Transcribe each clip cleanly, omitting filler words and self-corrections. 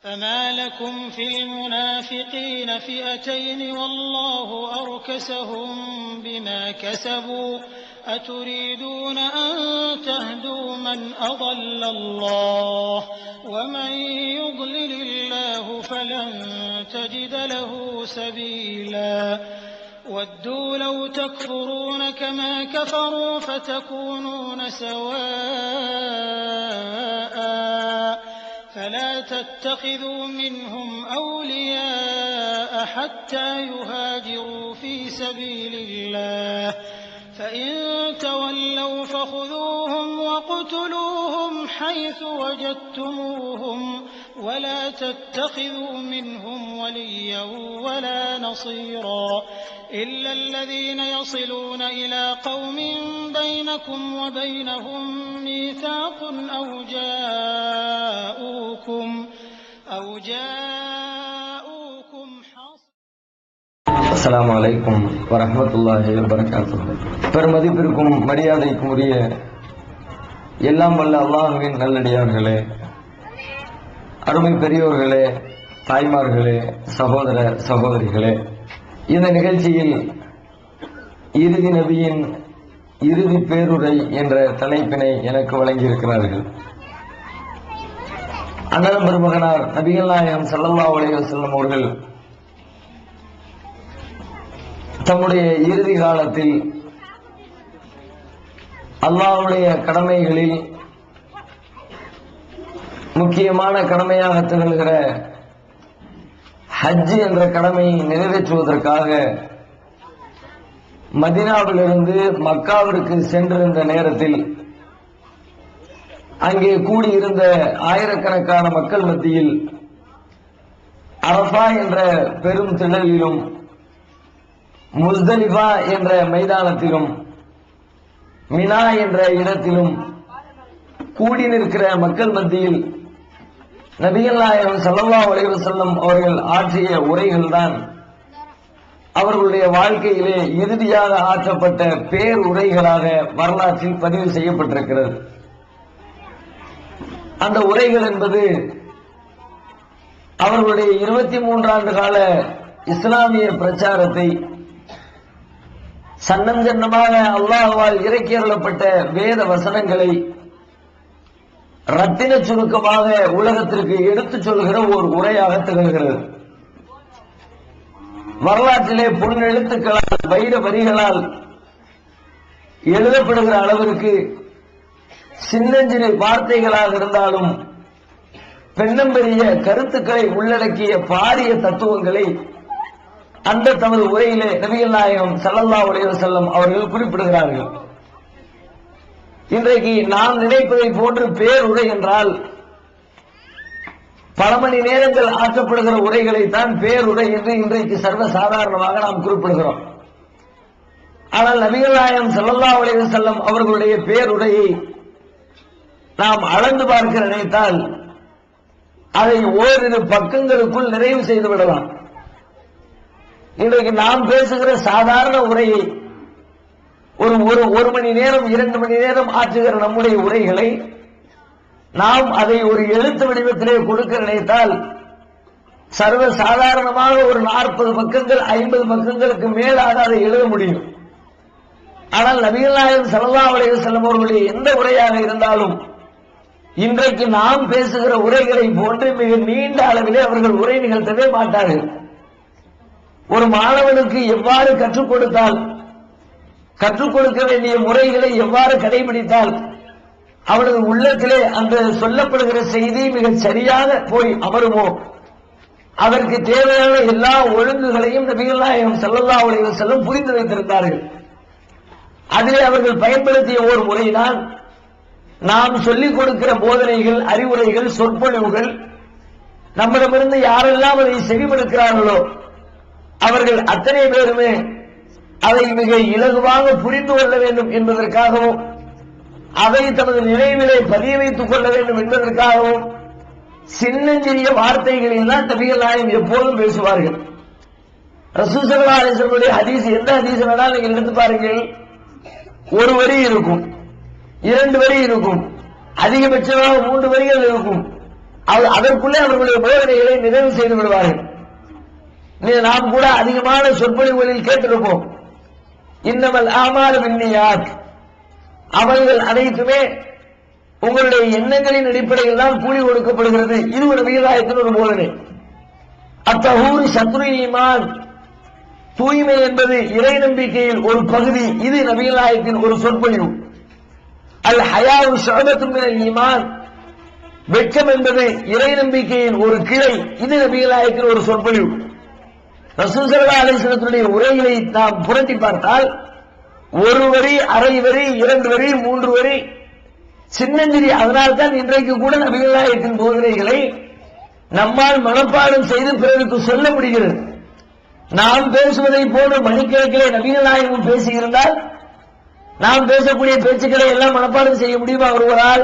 فما لكم في المنافقين فئتين والله أركسهم بما كسبوا أتريدون أن تهدوا من أضل الله ومن يضلل الله فلن تجد له سبيلا ودوا لو تكفرون كما كفروا فتكونون سواء فلا تتخذوا منهم أولياء حتى يهاجروا في سبيل الله فإن تولوا فخذوهم واقتلوهم حيث وجدتموهم ولا تتخذوا منهم وليا ولا نصيرا إلا الذين يصلون إلى قوم بينكم وبينهم ميثاق أو جاءوكم அஸ்ஸலாமு அலைக்கும் வரஹ்மத்துல்லாஹி வபரகாத்துஹு. பெருமதிப்பிற்கும் மரியாதைக்கும் உரிய எல்லாம் வல்ல அல்லாஹ்வின் நல்லடியார்களே, அருமை பெரியோர்களே, தாய்மார்களே, சகோதர சகோதரிகளே, இந்த நிகழ்ச்சியில் இறுதி நபியின் இறுதி பேருரை என்ற தலைப்பினை எனக்கு வழங்கியிருக்கிறார்கள். அண்ணலம் பெருமகனார் நபிகள் நாயகம் ஸல்லல்லாஹு அலைஹி வஸல்லம் அவர்கள் தம்முடைய இறுதி காலத்தில் அல்லாஹ்வுடைய கடமைகளில் முக்கியமான கடமையாக திகழ்கிற ஹஜ் என்ற கடமையை நிறைவேற்றுவதற்காக மதீனாவிலிருந்து மக்காவிற்கு சென்றிருந்த நேரத்தில் அங்கே கூடியிருந்த ஆயிரக்கணக்கான மக்கள் மத்தியில் அரஃபா என்ற பெரும் திடலிலும் முஸ்தலிஃபா என்ற மைதானத்திலும் மினா என்ற இடத்திலும் கூடி நிற்கிற மக்கள் மத்தியில் நபிகள் நாயகம் ஸல்லல்லாஹு அலைஹி வஸல்லம் அவர்கள் ஆற்றிய உரைகள் தான் அவர்களுடைய வாழ்க்கையிலே இறுதியாக ஆற்றப்பட்ட பேர் உரைகளாக வரலாற்றில் பதிவு செய்யப்பட்டிருக்கிறது. அந்த உரைகள் என்பது அவர்களுடைய 23 ஆண்டு கால இஸ்லாமிய பிரச்சாரத்தை சன்னம் சன்னமாக அல்லாஹ்வால் இறக்கி அருளப்பட்ட வேத வசனங்களை ரத்தின சுருக்கமாக உலகத்திற்கு எடுத்துச் சொல்கிற ஒரு உரையாக திகழ்கிறது. வரலாற்றிலே பொன் எழுத்துக்களால் வைர வரிகளால் எழுதப்படுகிற அளவிற்கு சின்னஞ்சிறு வார்த்தைகளாக இருந்தாலும் பெண்ணம்பெரிய கருத்துக்களை உள்ளடக்கிய பாரிய தத்துவங்களை அந்த தமது உரையிலே நபிகள் நாயகம் ஸல்லல்லாஹு அலைஹி வஸல்லம் அவர்கள் குறிப்பிடுகிறார்கள். இன்றைக்கு நாம் நினைப்பதை போன்று பேருரை என்றால் பல மணி நேரங்கள் ஆற்றப்படுகிற உரைகளை தான் பேருரை என்று இன்றைக்கு சர்வ சாதாரணமாக நாம் குறிப்பிடுகிறோம். ஆனால் நபிகள் நாயகம் ஸல்லல்லாஹு அலைஹி வஸல்லம் அவர்களுடைய பேருரையை நாம் அளந்து பார்க்க நினைத்தால் அதை ஓரிரு பக்கங்களுக்குள் நிறைவு செய்து விடலாம். இன்றைக்கு நாம் பேசுகிற சாதாரண உரையை ஒரு மணி நேரம் 2 மணி நேரம் ஆற்றுகிற நம்முடைய உரைகளை நாம் அதை ஒரு எழுத்து வடிவத்திலே கொடுக்க நினைத்தால் சர்வ சாதாரணமாக ஒரு 40 பக்கங்கள் 50 பக்கங்களுக்கு மேலாக அதை எழுத முடியும். ஆனால் நபிகள் நாயகம் ஸல்லல்லாஹு அலைஹி வஸல்லம் அவர்களுடைய எந்த உரையாக இருந்தாலும் இன்றைக்கு நாம் பேசுகிற உரைகளை போன்று மிக நீண்ட அளவிலே அவர்கள் உரை நிகழ்த்தவே மாட்டார்கள். ஒரு மாணவனுக்கு எவ்வாறு கற்றுக் கொடுத்தால், கற்றுக் கொடுக்க வேண்டிய முறைகளை எவ்வாறு கடைபிடித்தால் அவனது உள்ளத்திலே அந்த சொல்லப்படுகிற செய்தி மிகச் சரியாக போய் அமருமோ அதற்கு தேவையான எல்லா ஒழுங்குகளையும் நபிகள் நாயகம் ஸல்லல்லாஹு அலைஹி வஸல்லம் புரிந்து வைத்திருந்தார்கள். அதிலே அவர்கள் பயன்படுத்திய ஒரு முறைதான் நாம் சொல்லிக் கொடுக்கிற போதனைகள், அறிவுரைகள், சொற்பொழிவுகள் நம்மிடமிருந்து யாரெல்லாம் அதை செவிமடுக்கிறார்களோ அவர்கள் அத்தனை பேருமே அதை மிக இலகுவாக புரிந்து கொள்ள வேண்டும் என்பதற்காகவும் அதை தமது நினைவிலே பதிய வைத்துக் கொள்ள வேண்டும் என்பதற்காகவும் சின்னஞ்சிறிய வார்த்தைகளில் தான் நபிகள் நாயகம் எப்போதும் பேசுவார்கள். ரசூல் ஸல்லல்லாஹு அலைஹி வஸல்லம் ஹதீஸ் எந்த ஹதீஸ் வேணாலும் நீங்கள் எடுத்து பாருங்கள், ஒரு வரி இருக்கும், 2 வரி இருக்கும், அதிகபட்சமாக 3 வரிகள் இருக்கும். அதற்குள்ளே அவர்களுடைய போதனைகளை நிறைவு செய்து விடுவார்கள். நாம் கூட அதிகமான சொற்பொழிவுகளில் கேட்டிருப்போம், இன்னமல் ஆமாலு பின்னியாத், அமல்கள் அனைத்துமே உங்களுடைய எண்ணங்களின் அடிப்படையில் தான் கூலி கொடுக்கப்படுகிறது. இது ஒரு நபிகளாயத்தின் ஒரு போதனை. அத்தஹூர் சத்ரு ஈமான், தூய்மை என்பது இறை நம்பிக்கையில் ஒரு பகுதி. இது நபிகளாயத்தின் ஒரு சொற்பொழிவு. அல் ஹயாவு ஷுஅபத்தும் மினல் ஈமான், வெட்கம் என்பது இறை நம்பிக்கையின் ஒரு கிளை. இது நபிகளாயத்தின் ஒரு சொற்பொழிவு. ரசூல் ஸல்லல்லாஹு அலைஹி வஸல்லம் உரைகளை நாம் புரட்டி பார்த்தால் ஒரு வரி, அரை வரி, 2 வரி, 3 வரி, சின்னஞ்சிறி. அதனால்தான் இன்றைக்கு கூட நபிகள் நாயகத்தின் போதனைகளை நம்மால் மனப்பாடம் செய்து பிறருக்கு சொல்ல முடிகிறது. நாம் பேசுவதை போன்று மணிக்கணக்கிலே நபிகள் நாயகம் பேசியிருந்தால் நாம் பேசக்கூடிய பேச்சுக்களை எல்லாம் மனப்பாடம் செய்ய முடியுமா? ஒருவரால்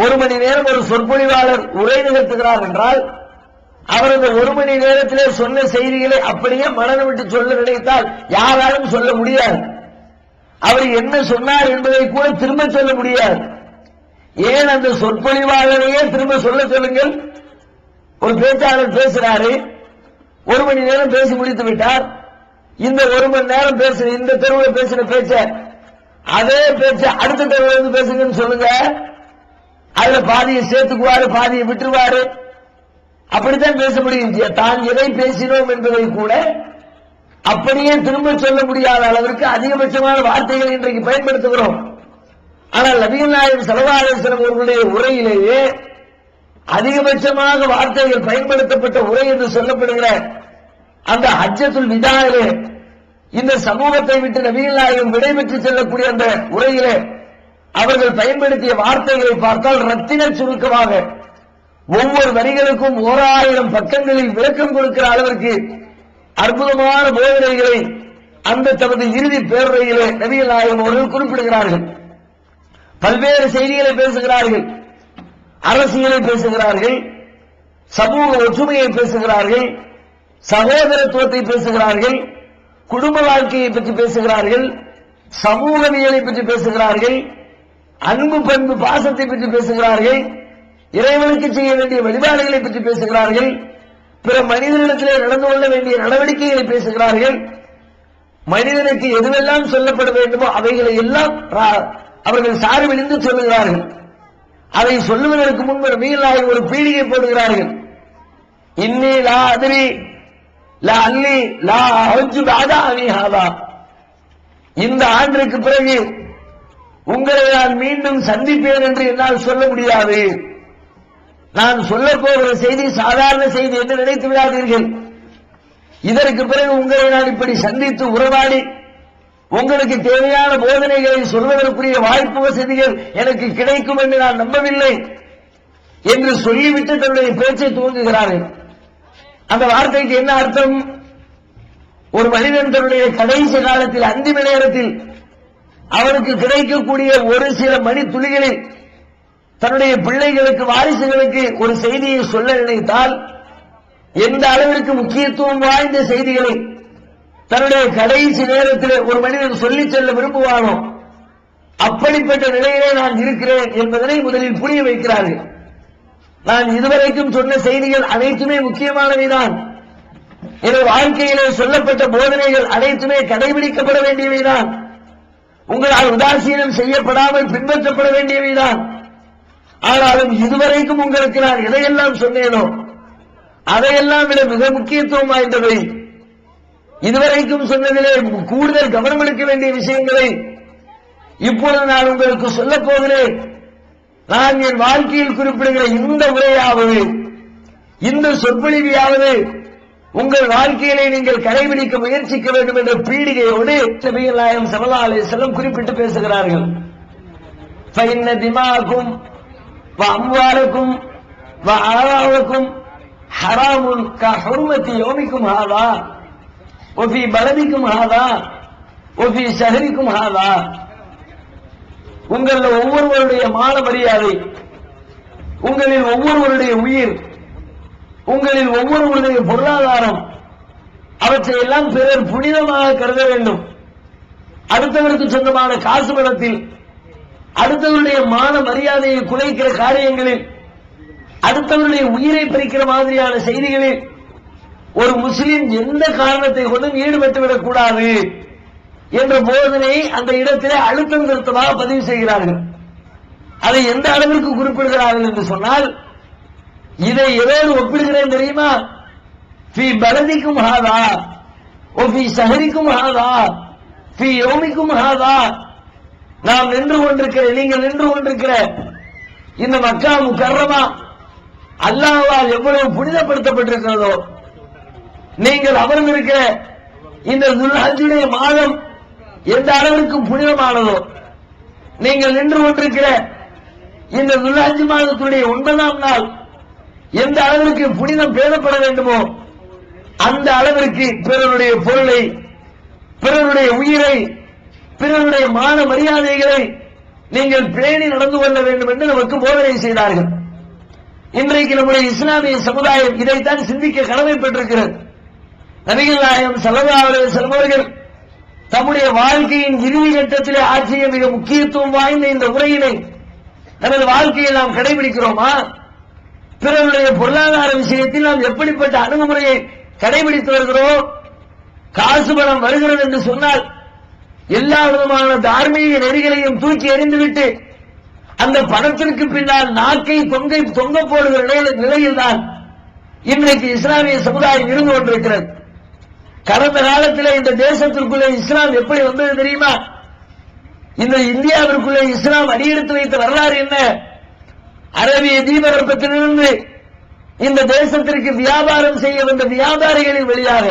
1 மணி நேரம் ஒரு சொற்பொழிவாளர் உரை நிகழ்த்துகிறார் என்றால் அவர் அந்த 1 மணி நேரத்திலே சொன்ன செய்திகளை அப்படியே மனதை விட்டு சொல்ல நினைத்தால் யாராலும் சொல்ல முடியாது. அவர் என்ன சொன்னார் என்பதை கூட திரும்ப சொல்ல முடியாது. ஏன் அந்த சொற்பொழிவாளரையே திரும்ப சொல்ல சொல்லுங்கள். ஒரு பேச்சாளர் பேசுறாரு, 1 மணி நேரம் பேசி முடித்து விட்டார். இந்த 1 மணி நேரம் பேசுற இந்த தெருவில் பேசின பேச்ச அதே பேச்ச அடுத்த தெருவில் இருந்து பேசுங்கன்னு சொல்லுங்க. அதுல பாதியை சேர்த்துக்குவாரு, பாதியை விட்டுருவாரு. அப்படித்தான் பேச முடியும். தான் எதை பேசினோம் என்பதை கூட அப்படியே திரும்ப சொல்ல முடியாத அளவிற்கு அதிகபட்சமான வார்த்தைகளை இன்றைக்கு பயன்படுத்துகிறோம். ஆனால் நபிகள் நாயகம் ஸல்லல்லாஹு அலைஹி வஸல்லம் அவர்களுடைய உரையிலேயே அதிகபட்சமாக வார்த்தைகள் பயன்படுத்தப்பட்ட உரை என்று சொல்லப்படுகிற அந்த ஹஜ்ஜத்துல் விதாயிலே இந்த சமூகத்தை விட்டு நபிகள் நாயகம் விடைபெற்று செல்லக்கூடிய அந்த உரையிலே அவர்கள் பயன்படுத்திய வார்த்தைகளை பார்த்தால் ரத்தின சுருக்கமாக ஒவ்வொரு வரிகளுக்கும் 1000 பக்கங்களில் விளக்கம் கொடுக்கிற அளவிற்கு அற்புதமான போதனைகளை அந்த தமது இறுதி பேருரையிலே நபிகள் நாயகம் அவர்கள் குறிப்பிடுகிறார்கள். பல்வேறு செய்திகளை பேசுகிறார்கள், அரசியலை பேசுகிறார்கள், சமூக ஒற்றுமையை பேசுகிறார்கள், சகோதரத்துவத்தை பேசுகிறார்கள், குடும்ப வாழ்க்கையை பற்றி பேசுகிறார்கள், சமூகவியலை பற்றி பேசுகிறார்கள், அன்பு பண்பு பாசத்தை பற்றி பேசுகிறார்கள், இறைவனுக்கு செய்ய வேண்டிய வழிபாடுகளை பற்றி பேசுகிறார்கள், பிற மனிதனிடத்திலே நடந்து கொள்ள வேண்டிய நடவடிக்கைகளை பேசுகிறார்கள். மனிதனுக்கு எதுவெல்லாம் சொல்லப்பட வேண்டுமோ அவைகளை எல்லாம் அவர்கள் சார்பிலிருந்து சொல்லுகிறார்கள். அதை சொல்லுவதற்கு முன்பு நபிகள் நாயகம் ஒரு பீடிகை போடுகிறார்கள். இன்னி லா அத்ரி லா அல்லி லா ஹஜ்ஜு பஅதா அமி ஹாதா, இந்த ஆண்டிற்கு பிறகு உங்களை நான் மீண்டும் சந்திப்பேன் என்று என்னால் சொல்ல முடியாது. நான் சொல்ல போகிற செய்தி சாதாரண செய்தி என்று நினைத்து விடாதீர்கள். இதற்கு பிறகு உங்களை நான் இப்படி சந்தித்து உறவாடி உங்களுக்கு தேவையான போதனைகளை சொல்வதற்குரிய வாய்ப்பு வசதிகள் எனக்கு கிடைக்கும் என்று நான் நம்பவில்லை என்று சொல்லிவிட்டு தன்னுடைய பேச்சை துவங்குகிறார்கள். அந்த வார்த்தைக்கு என்ன அர்த்தம்? ஒரு மனிதன் தன்னுடைய கடைசி காலத்தில் அந்திம நேரத்தில் அவனுக்கு கிடைக்கக்கூடிய ஒரு சில மணி துளிகளில் தன்னுடைய பிள்ளைகளுக்கு வாரிசுகளுக்கு ஒரு செய்தியை சொல்ல நினைத்தால் எந்த அளவிற்கு முக்கியத்துவம் வாய்ந்த செய்திகளை தன்னுடைய கடைசி நேரத்தில் ஒரு மனிதன் சொல்லிச் செல்ல விரும்புவானோ அப்படிப்பட்ட நிலையிலே நான் இருக்கிறேன் என்பதனை முதலில் புரிய வைக்கிறார்கள். நான் இதுவரைக்கும் சொன்ன செய்திகள் அனைத்துமே முக்கியமானவைதான். என் வாழ்க்கையிலே சொல்லப்பட்ட போதனைகள் அனைத்துமே கடைபிடிக்கப்பட வேண்டியவைதான். உங்களால் உதாசீனம் செய்யப்படாமல் பின்பற்றப்பட வேண்டியவைதான். ஆனாலும் இதுவரைக்கும் உங்களுக்கு நான் எதையெல்லாம் சொன்னேனோ அதையெல்லாம் விட மிக முக்கியத்துவம் வாய்ந்தவை, இதுவரைக்கும் சொன்னதிலே கூடுதல் கவனம் எடுக்க வேண்டிய விஷயங்களை இப்பொழுது நான் உங்களுக்கு சொல்லப் போகிறேன். நான் என் வாழ்க்கையில் குறிப்பிடுகிற இந்த உரையாவது இந்த சொற்பொழிவையாவது உங்கள் வாழ்க்கையிலே நீங்கள் கடைபிடிக்க முயற்சிக்க வேண்டும் என்ற பீடிகையோடு நபிகள் நாயகம் ஸல்லல்லாஹு அலைஹி வஸல்லம் குறிப்பிட்டு பேசுகிறார்கள். ஃபஇன்ன திமாக்கும் வ அம்வாலக்கும் வ ஆராவக்கும் ஹராமுன் கஹுர்மதி யௌமிக்கும் ஹாதா வ ஃபீ பலதிக்கும் ஹாதா வ ஃபீ ஷஹரிக்கும் ஹாதா. உங்களில் ஒவ்வொருவருடைய மான மரியாதை, உங்களில் ஒவ்வொருவருடைய உயிர், உங்களில் ஒவ்வொருவருடைய பொருளாதாரம், அவற்றை எல்லாம் பிறர் புனிதமாக கருத வேண்டும். அடுத்தவருக்கு சொந்தமான காசு பணத்தில் அடுத்தவருடைய மான மரியாதையை குலைக்கிற காரியங்களில் அடுத்தவருடைய உயிரை பறிக்கிற மாதிரியான செய்திகளில் ஒரு முஸ்லிம் எந்த காரணத்தை கொண்டும் ஈடுபட்டுவிடக் கூடாது என்ற போதனை அந்த இடத்திலே அழுத்தம் திருத்தமாக பதிவு செய்கிறார்கள். அதை எந்த அளவிற்கு குறிப்பிடுகிறார்கள் என்று சொன்னால், இதை எதோடு ஒப்பிடுகிறேன் தெரியுமா? ஃபீ பலதிக்கும் ஹாதா ஓ ஃபீ ஷஹரிக்கும் ஹாதா ஃபீ யௌமிக்கும் ஹாதா. நாம் நின்று கொண்டிருக்கிற, நீங்கள் நின்று கொண்டிருக்கிற இந்த மக்கா முக்கர்ரமா அல்லாஹ்வால் எவ்வளவு புனிதப்படுத்தப்பட்டிருக்கிறதோ, நீங்கள் அமர்ந்திருக்கிற இந்த துல்ஹஜ்ஜுடைய மாதம் எந்த அளவிற்கு புனிதமானதோ, நீங்கள் நின்று கொண்டிருக்கிற இந்த துல்ஹஜ் மாதத்துடைய 9ஆம் நாள் எந்த அளவிற்கு புனிதம் பேணப்பட வேண்டுமோ அந்த அளவிற்கு பிறருடைய பொருளை, பிறருடைய உயிரை, பிறருடைய மான மரியாதைகளை நீங்கள் பேணி நடந்து கொள்ள வேண்டும் என்று நமக்கு போதனை செய்தார்கள். இன்றைக்கு நம்முடைய இஸ்லாமிய சமுதாயம் இதைத்தான் சிந்திக்க கடமைப்பட்டிருக்கிறது. நபிகள் நாயகம் ஸல்லல்லாஹு அலைஹி வஸல்லம் அவர்கள் தம்முடைய வாழ்க்கையின் இறுதி கட்டத்திலே ஆற்றிய மிக முக்கியத்துவம் வாய்ந்த இந்த உரையினை நமது வாழ்க்கையில் நாம் கடைபிடிக்கிறோமா? பிறருடைய பொருளாதார விஷயத்தில் நாம் எப்படிப்பட்ட அணுகுமுறையை கடைபிடித்து வருகிறோம்? காசு பணம் வருகிறது என்று சொன்னால் எல்லா விதமான தார்மீக நெறிகளையும் தூக்கி எறிந்துவிட்டு அந்த பணத்திற்கு பின்னால் நாக்கை தொங்க போடுகிற நிலையில்தான் இன்றைக்கு இஸ்லாமிய சமுதாயம் இருந்து கொண்டிருக்கிறது. கடந்த காலத்தில் இந்த தேசத்திற்குள்ளே இஸ்லாம் எப்படி வந்தது தெரியுமா? இந்த இந்தியாவிற்குள்ளே இஸ்லாம் அடியெடுத்து வைத்த வரலாறு என்ன? அரபிய தீபகற்பத்திலிருந்து இந்த தேசத்திற்கு வியாபாரம் செய்ய வந்த வியாபாரிகளின் வழியாக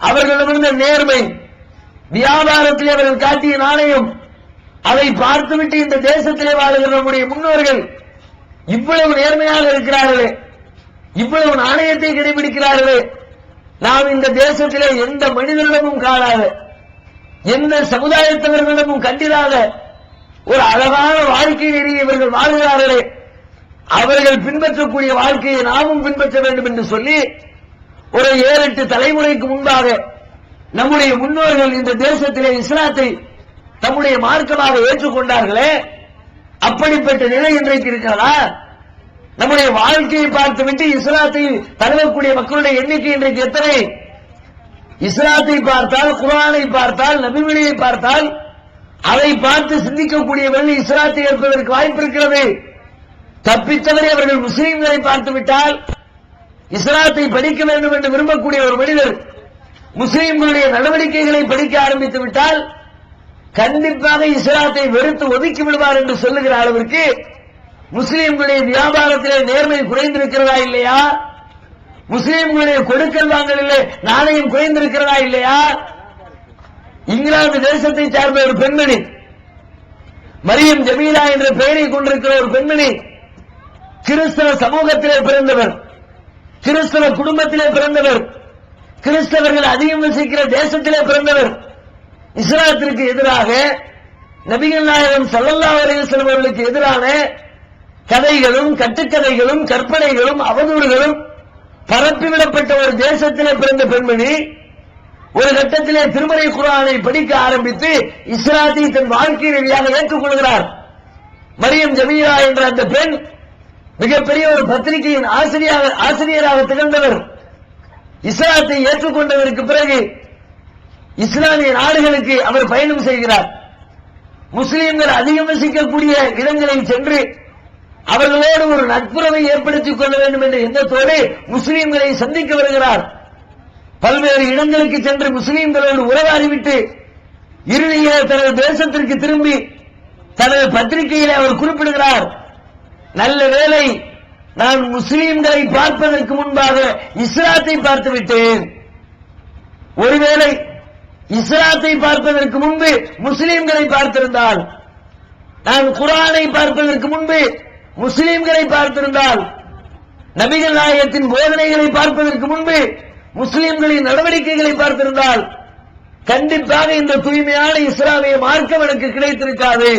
அவர்களிடமிருந்த நேர்மை, வியாபாரத்தில் அவர்கள் காட்டிய நாணயம், அதை பார்த்துவிட்டு இந்த தேசத்திலே வாழுகிற நம்முடைய முன்னோர்கள் இவ்வளவு நேர்மையாக இருக்கிறார்களே, இவ்வளவு நாணயத்தை கடைபிடிக்கிறார்களே, நாம் இந்த தேசத்திலே எந்த மனிதனிடமும் காணாத, எந்த சமுதாயத்தவர்களிடமும் கண்டிராத ஒரு அழகான வாழ்க்கை நெறியை இவர்கள் வாழ்கிறார்களே, அவர்கள் பின்பற்றக்கூடிய வாழ்க்கையை நாமும் பின்பற்ற வேண்டும் என்று சொல்லி ஒரு 7-8 தலைமுறைக்கு முன்பாக நம்முடைய முன்னோர்கள் இந்த தேசத்திலே இஸ்லாத்தை தம்முடைய மார்க்கமாக ஏற்றுக்கொண்டார்களே, அப்படிப்பட்ட நிலை இன்றைக்கு இருக்கிறதா? நம்முடைய வாழ்க்கையை பார்த்துவிட்டு இஸ்லாத்தை தழுவக்கூடிய மக்களுடைய எண்ணிக்கை இன்றைக்கு எத்தனை? இஸ்லாத்தை பார்த்தால், குர்ஆனை பார்த்தால், நபிமொழியை பார்த்தால், அதை பார்த்து சிந்திக்கக்கூடியவர்கள் இஸ்லாத்தை ஏற்பதற்கு வாய்ப்பு இருக்கிறது. தப்பித்தவரை அவர்கள் முஸ்லீம்களை பார்த்து விட்டால், இஸ்லாத்தை படிக்க வேண்டும் என்று விரும்பக்கூடிய ஒரு மனிதர் முஸ்லீம்களுடைய நடவடிக்கைகளை படிக்க ஆரம்பித்து விட்டால் கண்டிப்பாக இஸ்லாத்தை வெறுத்து ஒதுக்கி விடுவார் என்று சொல்லுகிற அளவிற்கு முஸ்லீம்களுடைய வியாபாரத்திலே நேர்மை குறைந்திருக்கிறதா இல்லையா? முஸ்லீம்களுடைய கொடுக்கல் வாங்கலிலே நாணயம் குறைந்திருக்கிறதா இல்லையா? இங்கிலாந்து தேசத்தை சார்ந்த ஒரு பெண்மணி, மரியம் ஜமீலா என்ற பெயரை கொண்டிருக்கிற ஒரு பெண்மணி, கிறிஸ்தவ சமூகத்திலே பிறந்தவர், கிறிஸ்தவ குடும்பத்திலே பிறந்தவர், கிறிஸ்தவர்கள் அதிகம் வசிக்கிற தேசத்திலே பிறந்தவர். இஸ்லாத்திற்கு எதிராக நபிகள் நாயகம் ஸல்லல்லாஹு அலைஹி வஸல்லம் அவர்களுக்கு எதிரான கதைகளும் கட்டுக்கதைகளும் கற்பனைகளும் அவதூறுகளும் பரப்பிவிடப்பட்ட ஒரு தேசத்திலே பிறந்த பெண்மணி ஒரு கட்டத்திலே திருமறை குர்ஆனை படிக்க ஆரம்பித்து இஸ்லாத்தை தன் வாழ்க்கை நெறியாக ஏற்றுக்கொள்கிறார். மரியம் ஜமீலா என்ற அந்த பெண் மிகப்பெரிய ஒரு பத்திரிகையின் ஆசிரியராக திகழ்ந்தவர். இஸ்லாத்தை ஏற்றுக்கொண்டதற்கு பிறகு இஸ்லாமிய நாடுகளுக்கு அவர் பயணம் செய்கிறார். முஸ்லிம்கள் அதிகம் வசிக்கக்கூடிய இடங்களில் சென்று அவர்களோடு ஒரு நட்புறவை ஏற்படுத்திக் கொள்ள வேண்டும் என்ற எண்ணத்தோடு முஸ்லிம்களை சந்திக்க வருகிறார். பல்வேறு இடங்களுக்கு சென்று முஸ்லிம்களோடு உறவாடிவிட்டு இறுதியில் தனது தேசத்திற்கு திரும்பி தனது பத்திரிகையிலே அவர் குறிப்பிடுகிறார், நல்ல வேளை நான் முஸ்லிம்களை பார்ப்பதற்கு முன்பாக இஸ்லாத்தை பார்த்து விட்டேன். ஒருவேளை இஸ்லாத்தை பார்ப்பதற்கு முன்பு முஸ்லிம்களை பார்த்திருந்தால், நான் குர்ஆனை பார்ப்பதற்கு முன்பு முஸ்லிம்களை பார்த்திருந்தால், நபிகள் நாயகத்தின் போதனைகளை பார்ப்பதற்கு முன்பு முஸ்லிம்களின் நடவடிக்கைகளை பார்த்திருந்தால் கண்டிப்பாக இந்த தூய்மையான இஸ்லாமிய மார்க்கம் எனக்கு கிடைத்திருக்காது.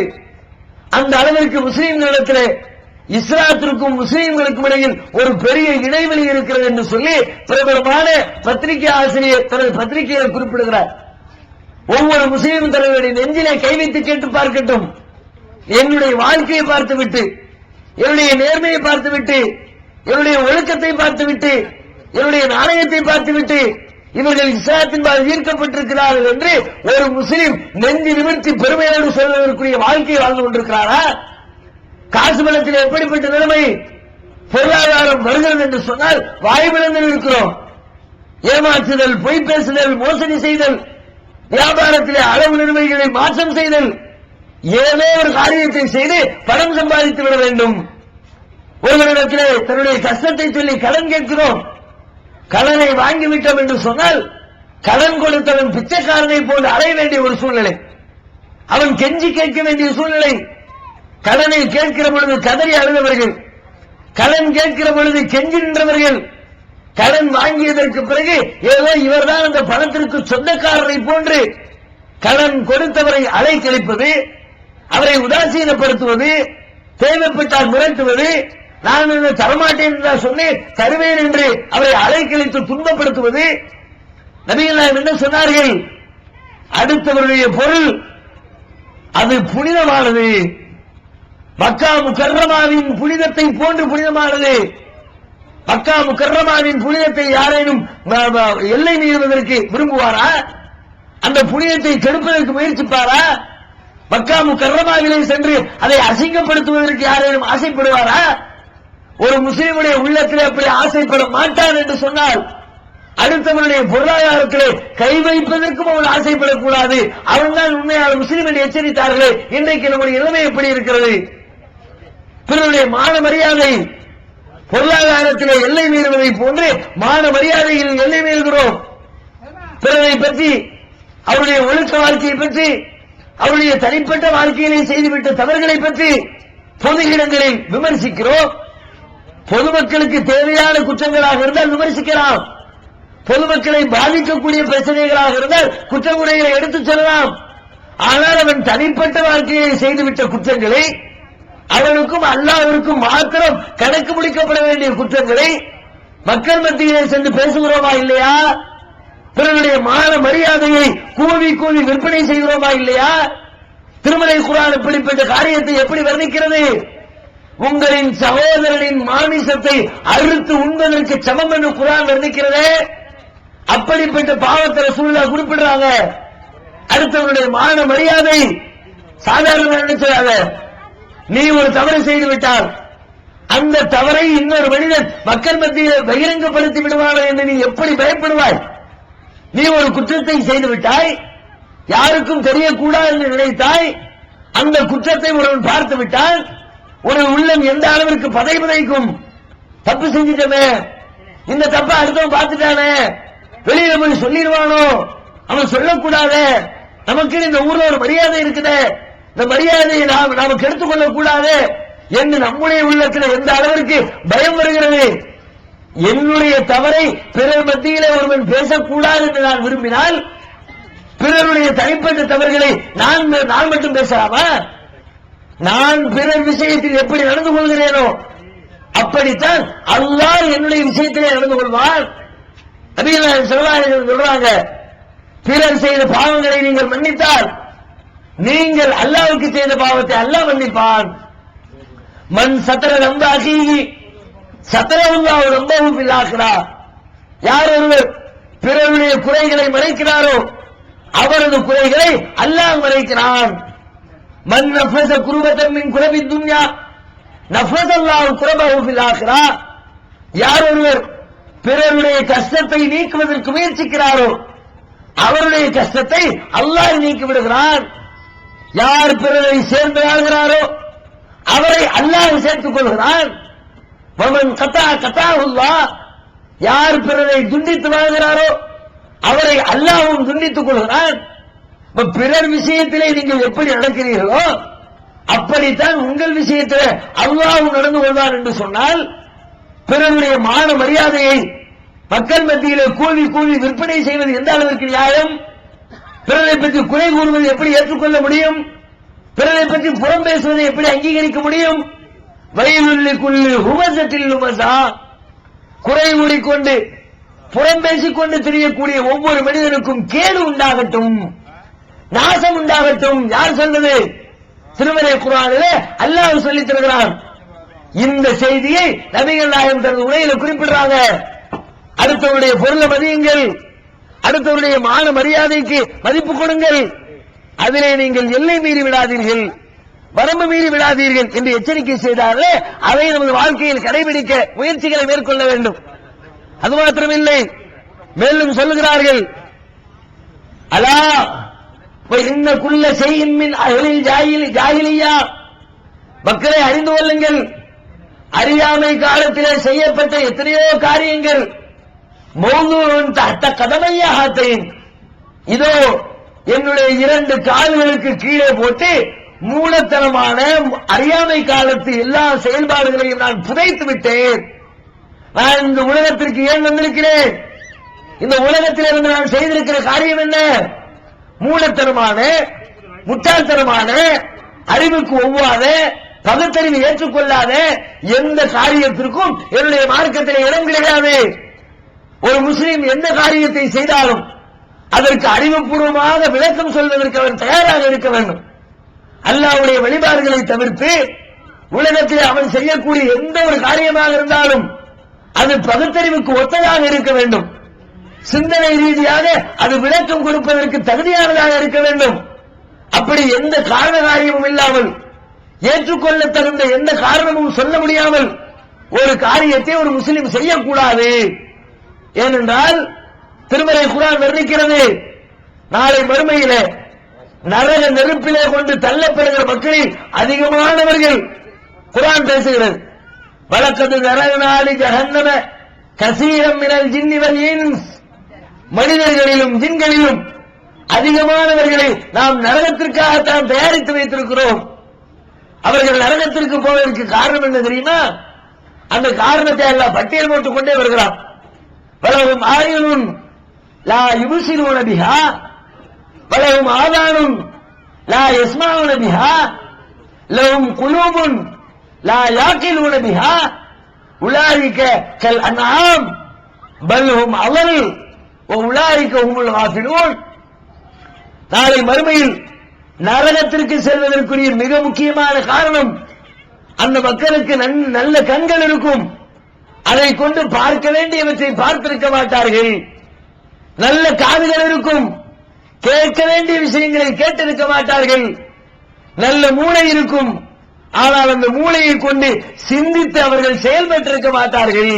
அந்த அளவிற்கு முஸ்லிம்களிடத்தில் இஸ்லாத்திற்கும் முஸ்லிம்களுக்கும் இடையில் ஒரு பெரிய இடைவெளி இருக்கிறது என்று சொல்லி பிரபலமான பத்திரிகை ஆசிரியர் தனது பத்திரிகையை குறிப்பிடுகிறார். ஒவ்வொரு முஸ்லீம் தலைவருடைய நெஞ்சிலே கை வைத்து கேட்டு பார்க்கட்டும், என்னுடைய வாழ்க்கையை பார்த்துவிட்டு, என்னுடைய நேர்மையை பார்த்துவிட்டு என்னுடைய ஒழுக்கத்தை பார்த்துவிட்டு, என்னுடைய நாணயத்தை பார்த்துவிட்டு இவர்கள் இஸ்லாத்தின்பால் ஈர்க்கப்பட்டிருக்கிறார்கள் என்று ஒரு முஸ்லிம் நெஞ்சு நிமிர்த்தி பெருமையோடு சொல்வதற்குரிய வாழ்க்கையை வாழ்ந்து கொண்டிருக்கிறாரா? காசு பலத்தில் எப்படிப்பட்ட நிலைமை, பொருளாதாரம் வருகிறது என்று சொன்னால் வாய்ப்பிழந்து இருக்கிறோம். ஏமாற்றுதல், பொய் பேசுதல், மோசடி செய்தல், வியாபாரத்திலே அளவு நிலைமைகளை மாற்றம் செய்தல், ஏதோ ஒரு காரியத்தை செய்து பணம் சம்பாதித்து விட வேண்டும். ஒருவரிடத்திலே தன்னுடைய கஷ்டத்தை சொல்லி கடன் கேட்கிறோம். கடனை வாங்கிவிட்டோம் என்று சொன்னால் கடன் கொடுத்தவன் பிச்சைக்காரனை போன்று அடைய வேண்டிய ஒரு சூழ்நிலை, அவன் கெஞ்சி கேட்க வேண்டிய சூழ்நிலை. கடனை கேட்கிற பொழுது கதறி அழுதவர்கள், கடன் கேட்கிற பொழுது கெஞ்சி நின்றவர்கள், கடன் வாங்கியதற்கு பிறகு ஏதோ இவர்தான் அந்த பணத்திற்கு சொந்தக்காரரை போன்று கடன் கொடுத்தவரை அலைக்கழிப்பது, அவரை உதாசீனப்படுத்துவது, தேவைப்பட்டால் மிரட்டுவது, நான் தரமாட்டேன் என்று சொன்னேன் தருவேன் என்று அவரை அலைக்கழித்து துன்பப்படுத்துவது. நபிகள் நாயகம் என்ன சொன்னார்கள்? அடுத்தவருடைய பொருள் அது புனிதமானது, மக்கா முக்கர்ரமாவின் புனிதத்தை போன்று புனிதமானது. மக்கா முக்கர்ரமாவின் புனிதத்தை யாரேனும் எல்லை மீறுவதற்கு விரும்புவாரா? அந்த புனிதத்தை கெடுப்பதற்கு முயற்சிப்பாரா? மக்கா முக்கர்ரமாவிலே சென்று அதை அசிங்கப்படுத்துவதற்கு யாரேனும் ஆசைப்படுவாரா? ஒரு முஸ்லிமுடைய உள்ளத்திலே அப்படி ஆசைப்பட மாட்டான் என்று சொன்னால் அடுத்தவருடைய பொருளாதாரத்திலே கை வைப்பதற்கும் அவன் ஆசைப்படக்கூடாது. அவன் தான் உண்மையான முஸ்லிம் என்று எச்சரித்தார்களே. இன்றைக்கு நம்முடைய நிலைமை எப்படி இருக்கிறது? பிறருடைய மான மரியாதை பொருளாதாரத்திலே எல்லை மீறுவதை போன்று மான மரியாதையில் எல்லை மீறுகிறோம். பிறரை பற்றி, அவருடைய ஒழுக்க வாழ்க்கையை பற்றி, அவருடைய தனிப்பட்ட வாழ்க்கையிலே செய்துவிட்ட தவறுகளை பற்றி பொது இடங்களில் விமர்சிக்கிறோம். பொதுமக்களுக்கு தேவையான குற்றங்களாக இருந்தால் விமர்சிக்கலாம், பொதுமக்களை பாதிக்கக்கூடிய பிரச்சனைகளாக இருந்தால் குற்றமுறைகளை எடுத்துச் சொல்லலாம். ஆனால் அவன் தனிப்பட்ட வாழ்க்கையை செய்துவிட்ட குற்றங்களை, அவனுக்கும் அல்லாஹ்விற்கும் மாத்திரம் கணக்கு முடிக்கப்பட வேண்டிய குற்றங்களை மக்கள் மத்தியிலே சென்று பேசுகிறோமா இல்லையா? பிறருடைய மான மரியாதையை கூவி கூவி விற்பனை செய்கிறோமா இல்லையா? திருமலை குர்ஆன் இப்படிப்பட்ட காரியத்தை எப்படி வர்ணிக்கிறது? உங்களின் சகோதரனின் மாமிசத்தை அறுத்து உண்பதற்கு சமம் என்று குர்ஆன் வர்ணிக்கிறதே. அப்படிப்பட்ட பாவத்தை ரசூலுல்லாஹ் குறிப்பிடுறாங்க. அடுத்தவருடைய மான மரியாதை சாதாரண நினைச்சாங்க. நீ ஒரு தவறு செய்து விட்டால் அந்த தவறை இன்னொரு மனிதன் மக்கள் மத்தியில் பகிரங்கப்படுத்தி விடுவானோ என்று நீ எப்படி பயப்படுவாய்? நீ ஒரு குற்றத்தை செய்து விட்டாய், யாருக்கும் தெரியக்கூடாது என்று நினைத்தாய், அந்த குற்றத்தை ஒருவன் பார்த்து விட்டால் ஒரு உள்ளம் எந்த அளவிற்கு பதைக்கும். தப்பு செஞ்சிட்டமே, இந்த தப்பை அடுத்தவன் பார்த்துட்டானே, வெளியில போய் சொல்லிடுவானோ, அவன் சொல்லக்கூடாது, நமக்கு இந்த ஊர்ல ஒரு மரியாதை இருக்குது, இந்த மரியாதையை நாம கெடுத்துக் கொள்ளக் கூடாது என்று நம்முடைய உள்ளத்தில் எந்த அளவிற்கு பயம் வருகிறது. என்னுடைய தவறை பிறர் மத்தியிலே ஒருவன் பேசக்கூடாது என்று நான் விரும்பினால் பிறருடைய தனிப்பட்ட தவறுகளை நான் மட்டும் பேசலாமா? நான் பிறர் விஷயத்தில் எப்படி நடந்து கொள்கிறேனோ அப்படித்தான் அல்லாஹ் என்னுடைய விஷயத்திலே நடந்து கொள்வான். நபிகள் நாயகம் ஸல்லல்லாஹு அலைஹி வஸல்லம் சொல்றாங்க, பிறர் செய்த பாவங்களை நீங்கள் மன்னித்தால் நீங்கள் அல்லாஹ்வுக்கு செய்த பாவத்தை அல்லாஹ் மன்னிப்பான். மன் சத்தர நம்ப அகீஹி சத்தரல்லாஹு நம்பஹு ஃபில் ஆখিরা. யார் ஒருவர் பிறருடைய குறைகளை மறைக்கிறாரோ அவரது குறைகளை அல்லாஹ் மறைக்கிறான். மன் நஃபஸ குர்பத்தன் மின் குரபி துன்யா நஃபஸல்லாஹு குரபஹு ஃபில் ஆখিরা. யார் ஒருவர் பிறருடைய கஷ்டத்தை நீக்குவதற்கு முயற்சிக்கிறாரோ அவருடைய கஷ்டத்தை அல்லாஹ் நீக்கி விடுகிறான். யார் பிறரை சேர்ந்து வாழ்கிறாரோ அவரை அல்லாஹ் சேர்த்துக் கொள்கிறான். வமன் கதா கதாஹுல்லாஹ். யார் பிறரை துண்டித்து வாழ்கிறாரோ அவரை அல்லாஹ்வும் துண்டித்துக் கொள்கிறான். பிறர் விஷயத்திலே நீங்கள் எப்படி நடக்கிறீர்களோ அப்படித்தான் உங்கள் விஷயத்திலே அல்லாஹ்வும் நடந்து கொள்வார் என்று சொன்னால் பிறருடைய மான மரியாதையை மக்கள் மத்தியிலே கூவி கூவி விற்பனை செய்வது எந்த அளவிற்கு நியாயம்? பிறரை பற்றி குறை கூறுவது எப்படி ஏற்றுக்கொள்ள முடியும்? பிறரை பற்றி புறம் பேசுவதை எப்படி அங்கீகரிக்க முடியும்? வயலுள்ளிக்குள்ளு ஹுமசத்தில் லுமசா. குறை கூறிக்கொண்டு புறம் பேசிக்கொண்டு தெரியக்கூடிய ஒவ்வொரு மனிதனுக்கும் கேடு உண்டாகட்டும், நாசம் உண்டாகட்டும். யார் சொல்றது? திருமறை குர்ஆனிலே அல்லாஹ் சொல்லித் தருகிறான். இந்த செய்தியை நபிகள் நாயகம் தனது உரையில குறிப்பிடுறாங்க. அடுத்தவருடைய பொருளை மதியுங்கள், அடுத்தவருடைய மான மரியாதைக்கு மதிப்பு கொடுங்கள், அதிலே நீங்கள் எல்லை மீறி விடாதீர்கள், வரம்பு மீறி விடாதீர்கள் என்று எச்சரிக்கை செய்தார்களே, அதை நமது வாழ்க்கையில் கடைபிடிக்க முயற்சிகளை மேற்கொள்ள வேண்டும். அது மாத்திரமில்லை, மேலும் சொல்லுகிறார்கள், அலா இன்னகுல்ல ஷைஇன் மின் அஹ்லில் ஜாஹிலிய்யா, மக்களை அறிந்து கொள்ளுங்கள், அறியாமை காலத்திலே செய்யப்பட்ட எத்தனையோ காரியங்கள் மௌதூஉன் தஹ்த கதமைய ஹாத்தைன், இதோ என்னுடைய 2 கால்களுக்கு கீழே போட்டு மூலத்தனமான அறியாமை காலத்து எல்லா செயல்பாடுகளையும் நான் புதைத்து விட்டேன். நான் இந்த உலகத்திற்கு ஏன் வந்திருக்கிறேன்? இந்த உலகத்திலிருந்து நான் செய்திருக்கிற காரியம் என்ன? மூலத்தனமான, முட்டாள்தனமான, அறிவுக்கு ஒவ்வாத, பகுத்தறிவு ஏற்றுக்கொள்ளாத எந்த காரியத்திற்கும் என்னுடைய மார்க்கத்திலே இடம் கிடையாது. ஒரு முஸ்லிம் எந்த காரியத்தை செய்தாலும் அதற்கு அறிவுபூர்வமாக விளக்கம் சொல்வதற்கு அவன் தயாராக இருக்க வேண்டும். அல்லாஹ்வுடைய வழிபாடுகளை தவிர்த்து உலகத்தில் அவன் செய்யக்கூடிய எந்த ஒரு காரியமாக இருந்தாலும் அது பகுத்தறிவுக்கு ஒத்ததாக இருக்க வேண்டும். சிந்தனை ரீதியாக அது விளக்கம் கொடுப்பதற்கு தகுதியானதாக இருக்க வேண்டும். அப்படி எந்த காரண காரியமும் இல்லாமல், ஏற்றுக்கொள்ள தகுந்த எந்த காரணமும் சொல்ல முடியாமல் ஒரு காரியத்தை ஒரு முஸ்லிம் செய்யக்கூடாது. ஏனென்றால் திருமறை குர்ஆன் வர்ணிக்கிறது, நாளை மறுமையிலே நரக நெருப்பிலே கொண்டு தள்ளப்படுகிற மக்களில் அதிகமானவர்கள், குர்ஆன் பேசுகிறது, வலக்கது நரகனாலி ஜஹன்னம கஸீரம் மினல் ஜின்னி வல் இன்ஸ், மனிதர்களிலும் ஜின்களிலும் அதிகமானவர்களை நாம் நரகத்திற்காகத்தான் தயாரித்து வைத்திருக்கிறோம். அவர்கள் நரகத்திற்கு போவதற்கு காரணம் என்ன தெரியுமா? அந்த காரணத்தை எல்லாம் பட்டியல் போட்டுக் கொண்டே வருகிறான். வலஹும் ஆயுனுன் லா யுப்சிரூன பிஹா வலஹும் ஆதானுன் லா யஸ்மஊன பிஹா லஹும் குலூபுன் லா யாகிலூன பிஹா உலாயிக கல் அன்ஆம் பல் ஹும் அவல் வ உலாயிக ஹுமுல் காஃபிலூன். நாளை மறுமையில் நரகத்திற்கு செல்வதற்குரிய மிக முக்கியமான காரணம், அந்த மக்களுக்கு நல்ல கண்கள் இருக்கும், அதை கொண்டு பார்க்க வேண்டியவற்றை பார்த்திருக்க மாட்டார்கள். நல்ல காதுகள் இருக்கும், கேட்க வேண்டிய விஷயங்களை கேட்டிருக்க மாட்டார்கள். நல்ல மூளை இருக்கும், ஆனால் அந்த மூளையை கொண்டு சிந்தித்து அவர்கள் செயல்பட்டிருக்க மாட்டார்கள்.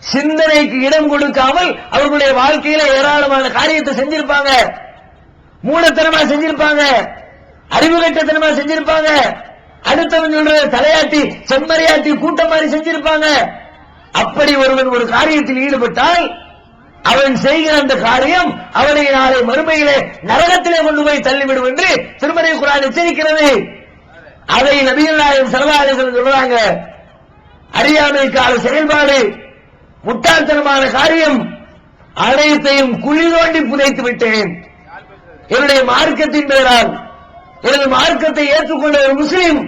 சிந்தனைக்கு இடம் கொடுக்காமல் அவர்களுடைய வாழ்க்கையில ஏராளமான காரியத்தை செஞ்சிருப்பாங்க. மூலத்தனமா செஞ்சிருப்பாங்க, அறிவுகட்டத்தனமா செஞ்சிருப்பாங்க, அடுத்தவன் சொல்ற தலையாட்டி செம்மறியாட்டி கூட்டம் மாதிரி செஞ்சிருப்பாங்க. அப்படி ஒருவன் ஒரு காரியத்தில் ஈடுபட்டால் அவன் செய்கிற அந்த காரியம் அவனை நாளை மறுமையிலே நரகத்திலே கொண்டு போய் தள்ளிவிடும் என்று திருமறை குர்ஆன் எச்சரிக்கிறது. அதை நபிகள் நாயகம் ஸல்லல்லாஹு அலைஹி வஸல்லம் சொல்றாங்க, அறியாமை கால செயல்பாடு, முட்டாள்தனமான காரியம் அனைத்தையும் குழி தோண்டி புதைத்து விட்டேன். என்னுடைய மார்க்கத்தின் பெயரால், எனது மார்க்கத்தை ஏற்றுக்கொண்ட ஒரு முஸ்லிம்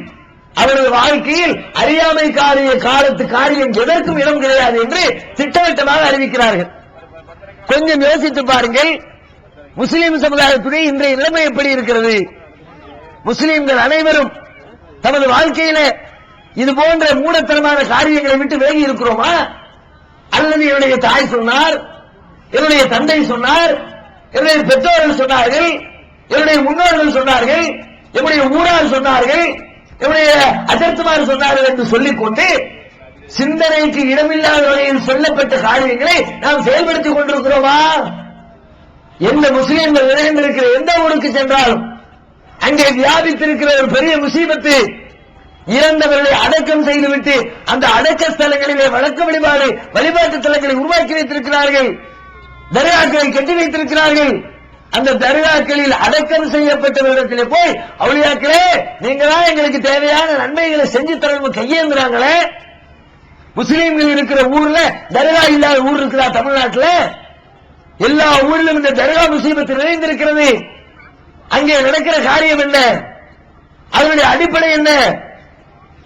அவரது வாழ்க்கையில் அறியாமை காலத்து காரியம் எதற்கும் இடம் கிடையாது என்று திட்டவட்டமாக அறிவிக்கிறார்கள். கொஞ்சம் யோசித்து பாருங்கள், முஸ்லிம் சமுதாயத்துடைய இன்றைய நிலைமை எப்படி இருக்கிறது? முஸ்லிம்கள் அனைவரும் தமது வாழ்க்கையில இது போன்ற மூடத்தனமான காரியங்களை விட்டு விலகி இருக்கிறோமா? அல்லது என்னுடைய தாய் சொன்னார், என்னுடைய தந்தை சொன்னார், என்னுடைய பெற்றோர்கள் சொன்னார்கள், என்னுடைய முன்னோர்கள் சொன்னார்கள், என்னுடைய ஊரார் சொன்னார்கள், என்னுடைய அஜர்த்துமார் சொன்னார்கள் என்று சொல்லிக்கொண்டு சிந்தனைக்கு இடமில்லாத வகையில் சொல்லப்பட்ட காரியங்களை நாம் செயல்படுத்திக் கொண்டிருக்கிறோமா? எந்த முஸ்லிம்கள் நிறைந்திருக்கிற எந்த ஊருக்கு சென்றாலும் அங்கே வியாபித்திருக்கிற ஒரு பெரிய முசீபத்து, இறந்தவர்களை அடக்கம் செய்துவிட்டு அந்த அடக்க ஸ்தலங்களிலே வழக்க வழிபாட்டு தலங்களை உருவாக்கி வைத்திருக்கிறார்கள், தர்காக்களை கட்டி வைத்திருக்கிறார்கள். அந்த தர்காக்களில் அடக்கம் செய்யப்பட்டவரிடத்திலே போய், அவுலியாக்களே நீங்க தான் எங்களுக்கு தேவையான நன்மைகளை செஞ்சு தரணும் கையேந்துறாங்களே. முஸ்லீம்கள் இருக்கிற ஊர்ல தர்கா இல்லாத ஊர் இருக்கிறா தமிழ்நாட்டில்? எல்லா ஊரிலும் இந்த தர்கா முசீபத்து நிறைந்திருக்கிறது. அங்கே நடக்கிற காரியம் என்ன? அதனுடைய அடிப்படை என்ன?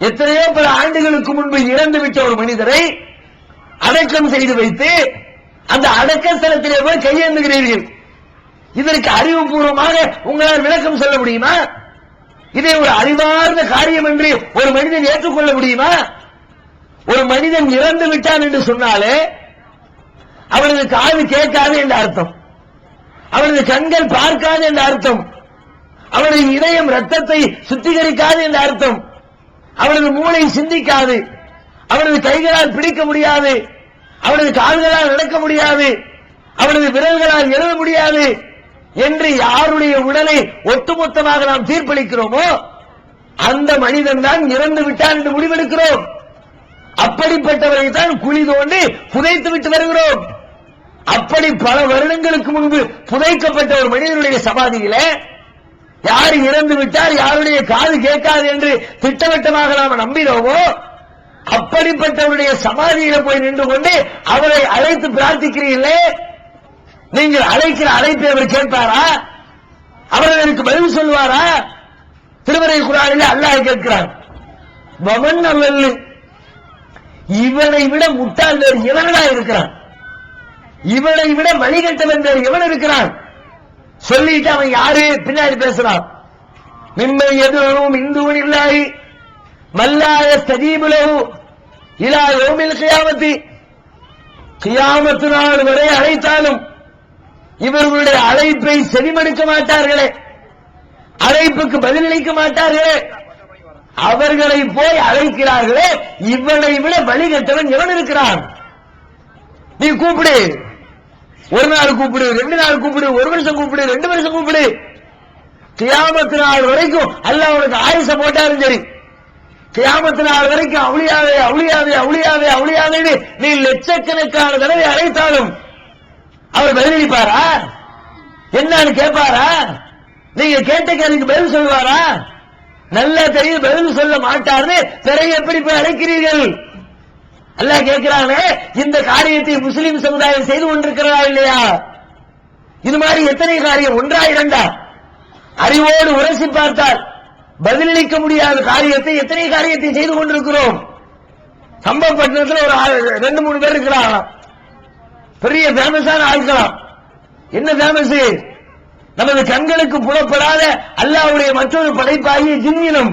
எத்தனையோ பல ஆண்டுகளுக்கு முன்பு இறந்துவிட்ட ஒரு மனிதரை அடக்கம் செய்து வைத்து அந்த அடக்க ஸ்தலத்திலே போய் கையேந்துகிறீர்கள். இதற்கு அறிவுபூர்வமாக உங்களால் விளக்கம் சொல்ல முடியுமா? இதை ஒரு அறிவார்ந்த காரியம் என்று ஒரு மனிதன் ஏற்றுக்கொள்ள முடியுமா? ஒரு மனிதன் இறந்து விட்டான் என்று சொன்னாலே அவனது காது கேட்காது என்ற அர்த்தம், அவனது கண்கள் பார்க்காது என்ற அர்த்தம், அவனது இதயம் ரத்தத்தை சுத்திகரிக்காது என்ற அர்த்தம், அவனது மூளை சிந்திக்காது, அவனது கைகளால் பிடிக்க முடியாது, அவனது கால்களால் நடக்க முடியாது, அவனது விரல்களால் எழுத முடியாது என்று யாருடைய உடலை ஒட்டுமொத்தமாக நாம் தீர்ப்பளிக்கிறோமோ அந்த மனிதன் தான் இறந்து விட்டான் என்று முடிவெடுக்கிறோம். அப்படிப்பட்டவரை தான் குழி தோண்டி புதைத்து விட்டு வருகிறோம். அப்படி பல வருடங்களுக்கு முன்பு புதைக்கப்பட்ட ஒரு மனிதனுடைய சமாதியில யார் இறந்து விட்டார், யாருடைய காது கேட்காது என்று திட்டவட்டமாக நாம் நம்பினோமோ அப்படிப்பட்டவருடைய சமாதியில போய் நின்று கொண்டு அவரை அழைத்து பிரார்த்திக்கிறீர்களே, நீங்கள் அழைக்கிற அழைப்பை அவர் கேட்பாரா? அவர் எனக்கு பதில் சொல்வாரா? திருமறை குர்ஆனிலே அல்லாஹ் கேட்கிறான், வமன் அல்ல, இவனை விட முட்டாள் வேறு எவனடா இருக்கிறான், இவனை விட வழிகட்டவன் வேறு எவன் இருக்கிறான் சொல்லிட்டு அவன் யாரு பின்னாடி பேசுறான். மிம்மை எதுவும் இந்துவன் இல்லாஹி மல்லாய ஸ்தஜீபுலஹு இலா யௌமில் கியாமத்தி, கியாமத்து நாள் வரை அழைத்தாலும் இவர்களுடைய அழைப்பை செவிமடுக்க மாட்டார்களே, அழைப்புக்கு பதிலளிக்க மாட்டார்களே, அவர்களை போய் அழைக்கிறார்களே, இவனை விட வழிகட்டவன் எவன் இருக்கிறான்? நீ கூப்பிடு, ஒரு நாள் கூப்பிடு, 2 நாள் கூப்பிடு, 1 வருஷம் கூப்பிடு, 2 வருஷம் கூப்பிடு, கியாமத்து நாள் வரைக்கும் அல்லாஹ் உனக்கு ஆயுச போட்டாலும் சரி, கியாமத்து நாள் வரைக்கும் அவுளியாவே அவுளியாவே அவுளியாவே அவுளியாவே நீ லட்சக்கணக்கான தடவை அழைத்தாலும் அவர் பதிலளிப்பாரா? என்னன்னு கேட்பாரா? நீங்க கேட்ட கேள்விக்கு பதில் சொல்வாரா? நல்ல தெரியும் பதில் சொல்ல மாட்டார்னு பிறகு எப்படி போய் அழைக்கிறீர்கள்? அல்லாஹ் கேட்கிறானே, இந்த காரியத்தை முஸ்லிம் சமுதாயம் செய்து கொண்டிருக்கிறதா இல்லையா? இது மாதிரி எத்தனை காரியம், 1 2 அறிவோடு உரசி பார்த்தால் பதிலளிக்க முடியாத காரியத்தை எத்தனை காரியத்தை செய்து கொண்டிருக்கிறோம். சம்பவப்பட்டினத்தில் ஒரு 2-3 பேர் இருக்கிறாங்களாம், பெரிய ஃபேமஸான ஆட்களாம். என்ன ஃபேமஸ்? நமது கண்களுக்கு புலப்படாத அல்லாஹ்வுடைய மற்றொரு படைப்பாகிய ஜின்னினம்,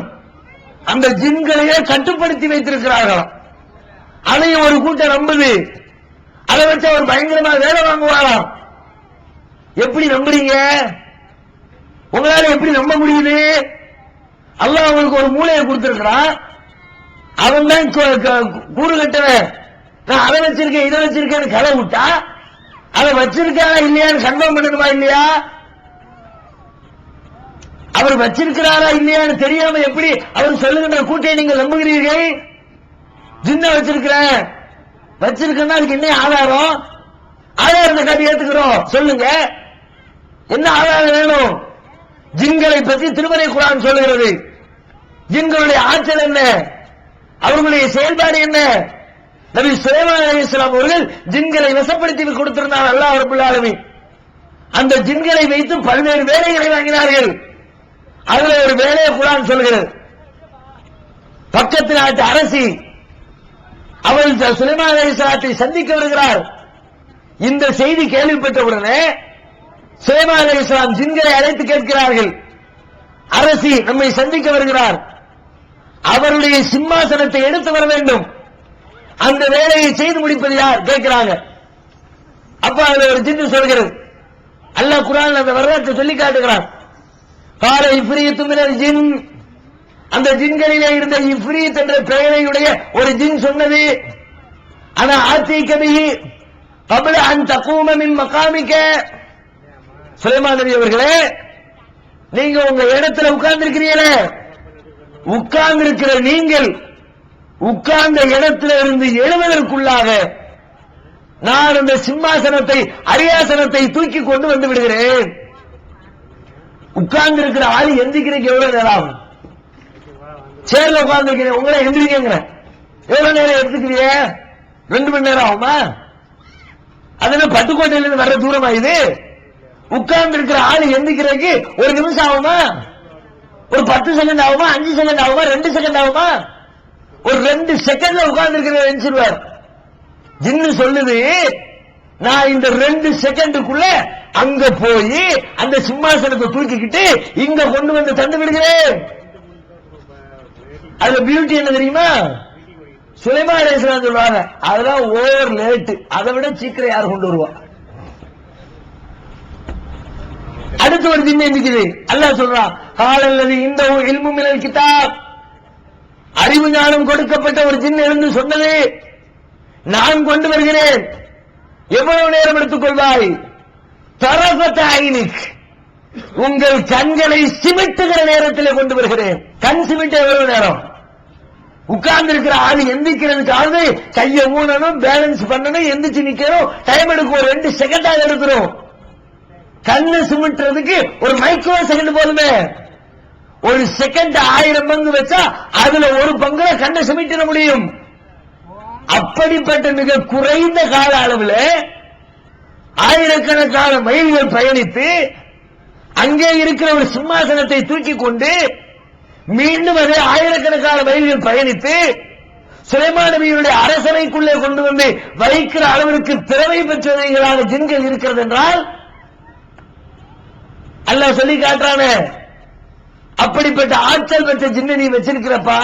அந்த ஜின்களையே கட்டுப்படுத்தி வைத்திருக்கிறார்களாம். அதையும் ஒரு கூட்டம் நம்புது, அதை வச்சு அவர் பயங்கரமா வேலை வாங்குவாராம். எப்படி நம்புறீங்க? உங்களால எப்படி நம்ப முடியுது? அல்லாஹ் அவங்களுக்கு ஒரு மூளையை கொடுத்திருக்கிறான், அவன் தான் கூறு கட்டவன். நான் அதை வச்சிருக்கேன் இதை வச்சிருக்கேன்னு கதை விட்டா அதை வச்சிருக்காரா இல்லையான்னு கன்ஃபார்ம் பண்ணணுமா இல்லையா? அவர் வச்சிருக்கிறாரா இல்லையான்னு தெரியாம எப்படி அவர் சொல்லுகின்ற கூட்டை நீங்கள் நம்புகிறீர்கள்? ஜின்ன வச்சிருக்கிறேன், வச்சிருக்கேன்னா அதுக்கு என்ன ஆதாரம்? ஆதாரத்தை காட்டி ஏத்துக்கிறோம், சொல்லுங்க என்ன ஆதாரம் வேணும்? ஜின்களை பற்றி திருமறை குர்ஆன் சொல்லுகிறது. ஜின்களுடைய ஆற்றல் என்ன, அவர்களுடைய செயல்பாடு என்ன? நபி சுலைமான் அலைஹிஸ்ஸலாம் அவர்கள் ஜின்களை வசப்படுத்தி கொடுத்திருந்தார் அல்லாஹ் ரப்பல் ஆலமீன். அந்த ஜின்களை வைத்து பல்வேறு வேலைகளை வாங்கினார்கள். அதுல ஒரு வேலையை குர்ஆன் சொல்கிறது. பக்கத்து நாட்டு அரசி அவள் சுலைமான் அலைஹிஸ்ஸலாத்தை சந்திக்க வருகிறார். இந்த செய்தி கேள்விப்பட்டவுடனே சுலைமான் அலைஹிஸ்ஸலாம் ஜின்களை அழைத்து கேட்கிறார்கள், அரசி நம்மை சந்திக்க வருகிறார், அவருடைய சிம்மாசனத்தை எடுத்து வர வேண்டும், அந்த வேலையை செய்து முடிப்பது யார் கேட்கிறாங்க. அப்ப அதுல ஒரு ஜின்னு சொல்கிறது, அல்லாஹ் குர்ஆன்ல அந்த வரலாற்றை சொல்லி காட்டுகிறான். கால இஃப்ரீத்து மினல் ஜின், அந்த ஜின்களிலே இருந்த இஃப்ரீத் என்ற பெயரையுடைய ஒரு ஜின் சொன்னது, ஆனா ஆத்திக பிஹி கப்ல அன் தகூம மின் மகாமிக, சுலைமான் நபி அவர்களே நீங்க உங்க இடத்துல உட்கார்ந்து இருக்கிறீங்களே, உட்கார்ந்து இருக்கிற நீங்கள் உட்கார்ந்த இடத்துல இருந்து எழுவதற்குள்ளாக நான் அந்த சிம்மாசனத்தை அரியாசனத்தை தூக்கி கொண்டு வந்து விடுகிறேன். உட்கார்ந்து இருக்கிற ஆளு எந்திக்கிறதுக்கு எவ்வளவு நேரம் ஆகும்? சேர்ல உட்கார்ந்து இருக்கிறேன், உங்களை எந்திரிக்க எவ்வளவு நேரம் எடுத்துக்கிறீங்க? 2 மணி நேரம் ஆகுமா? அதுல பட்டுக்கோட்டையில இருந்து வர்ற தூரமா இது? உட்கார்ந்து இருக்கிற ஆளு எந்திக்கிறதுக்கு 1 நிமிஷம் ஆகுமா? ஒரு 10 செகண்ட் ஆகுமா? 5 செகண்ட் ஆகுமா? 2 செகண்ட் ஆகுமா? ஒரு 2 செகண்ட்ல உட்கார்ந்து இருக்கிற எந்திரிச்சிருவார். ஜின்னு சொல்லுது, நான் இந்த 2 செகண்டுக்குள்ள அங்க போய் அந்த சிம்மாசனத்தை தூக்கிக்கிட்டு இங்க கொண்டு வந்து தந்து விடுகிறேன். அதுல பியூட்டி என்ன தெரியுமா? சுலைமான் அலைஹிஸ்ஸலாம் சொல்றாங்க, அதெல்லாம் ஓவர் லேட், அதை விட சீக்கிரம் யார் கொண்டு வருவா? அடுத்து ஒரு ஜின்னு இருக்குது. அல்லாஹ் சொல்றான், காலல்லதி இந்தஹு இல்மு மினல் கிதாப், அறிவு ஞானம் கொடுக்கப்பட்ட ஒரு ஜின்னு இருந்து சொன்னது, நான் கொண்டு வருகிறேன். எவ்வளவு நேரம் எடுத்துக் கொள்வாய்? தரஃபத ஐனிக், உங்கள் கண்களை சிமிட்டுகிற நேரத்தில் கொண்டு வருகிறேன். கண் சிமிட்ட எவ்வளவு நேரம்? உட்கார்ந்து இருக்கிற ஆளு எந்திக்கிறதுக்காவது கையை ஊனணும், பேலன்ஸ் பண்ணணும், எந்திரிச்சு நிக்கணும், டைம் எடுக்கும். ஒரு 2 செகண்டாக எடுக்கிறோம். கண்ணு சிமிட்டுறதுக்கு ஒரு மைக்ரோ செகண்ட் போதுமே. ஒரு செகண்ட் 1000 பங்கு வச்சா அதுல ஒரு பங்குல கண்ணை சிமிட்டிட முடியும். அப்படிப்பட்ட மிக குறைந்த கால அளவில் ஆயிரக்கணக்கான மைல்கள் பயணித்து அங்கே இருக்கிற ஒரு சிம்மாசனத்தை தூக்கி கொண்டு மீண்டும் அதே ஆயிரக்கணக்கான மைல்கள் பயணித்து சுலைமான் நபியுடைய அரசவைக்குள்ளே கொண்டு வந்து வைக்கிற அளவிற்கு திறமை பெற்றவர்களான ஜின்கள் இருக்கிறது என்றால் அல்லாஹ் சொல்லி காட்டுறானே, அப்படிப்பட்ட ஆற்றல் பெற்ற ஜின்னை நீ வச்சிருக்கிறப்பா,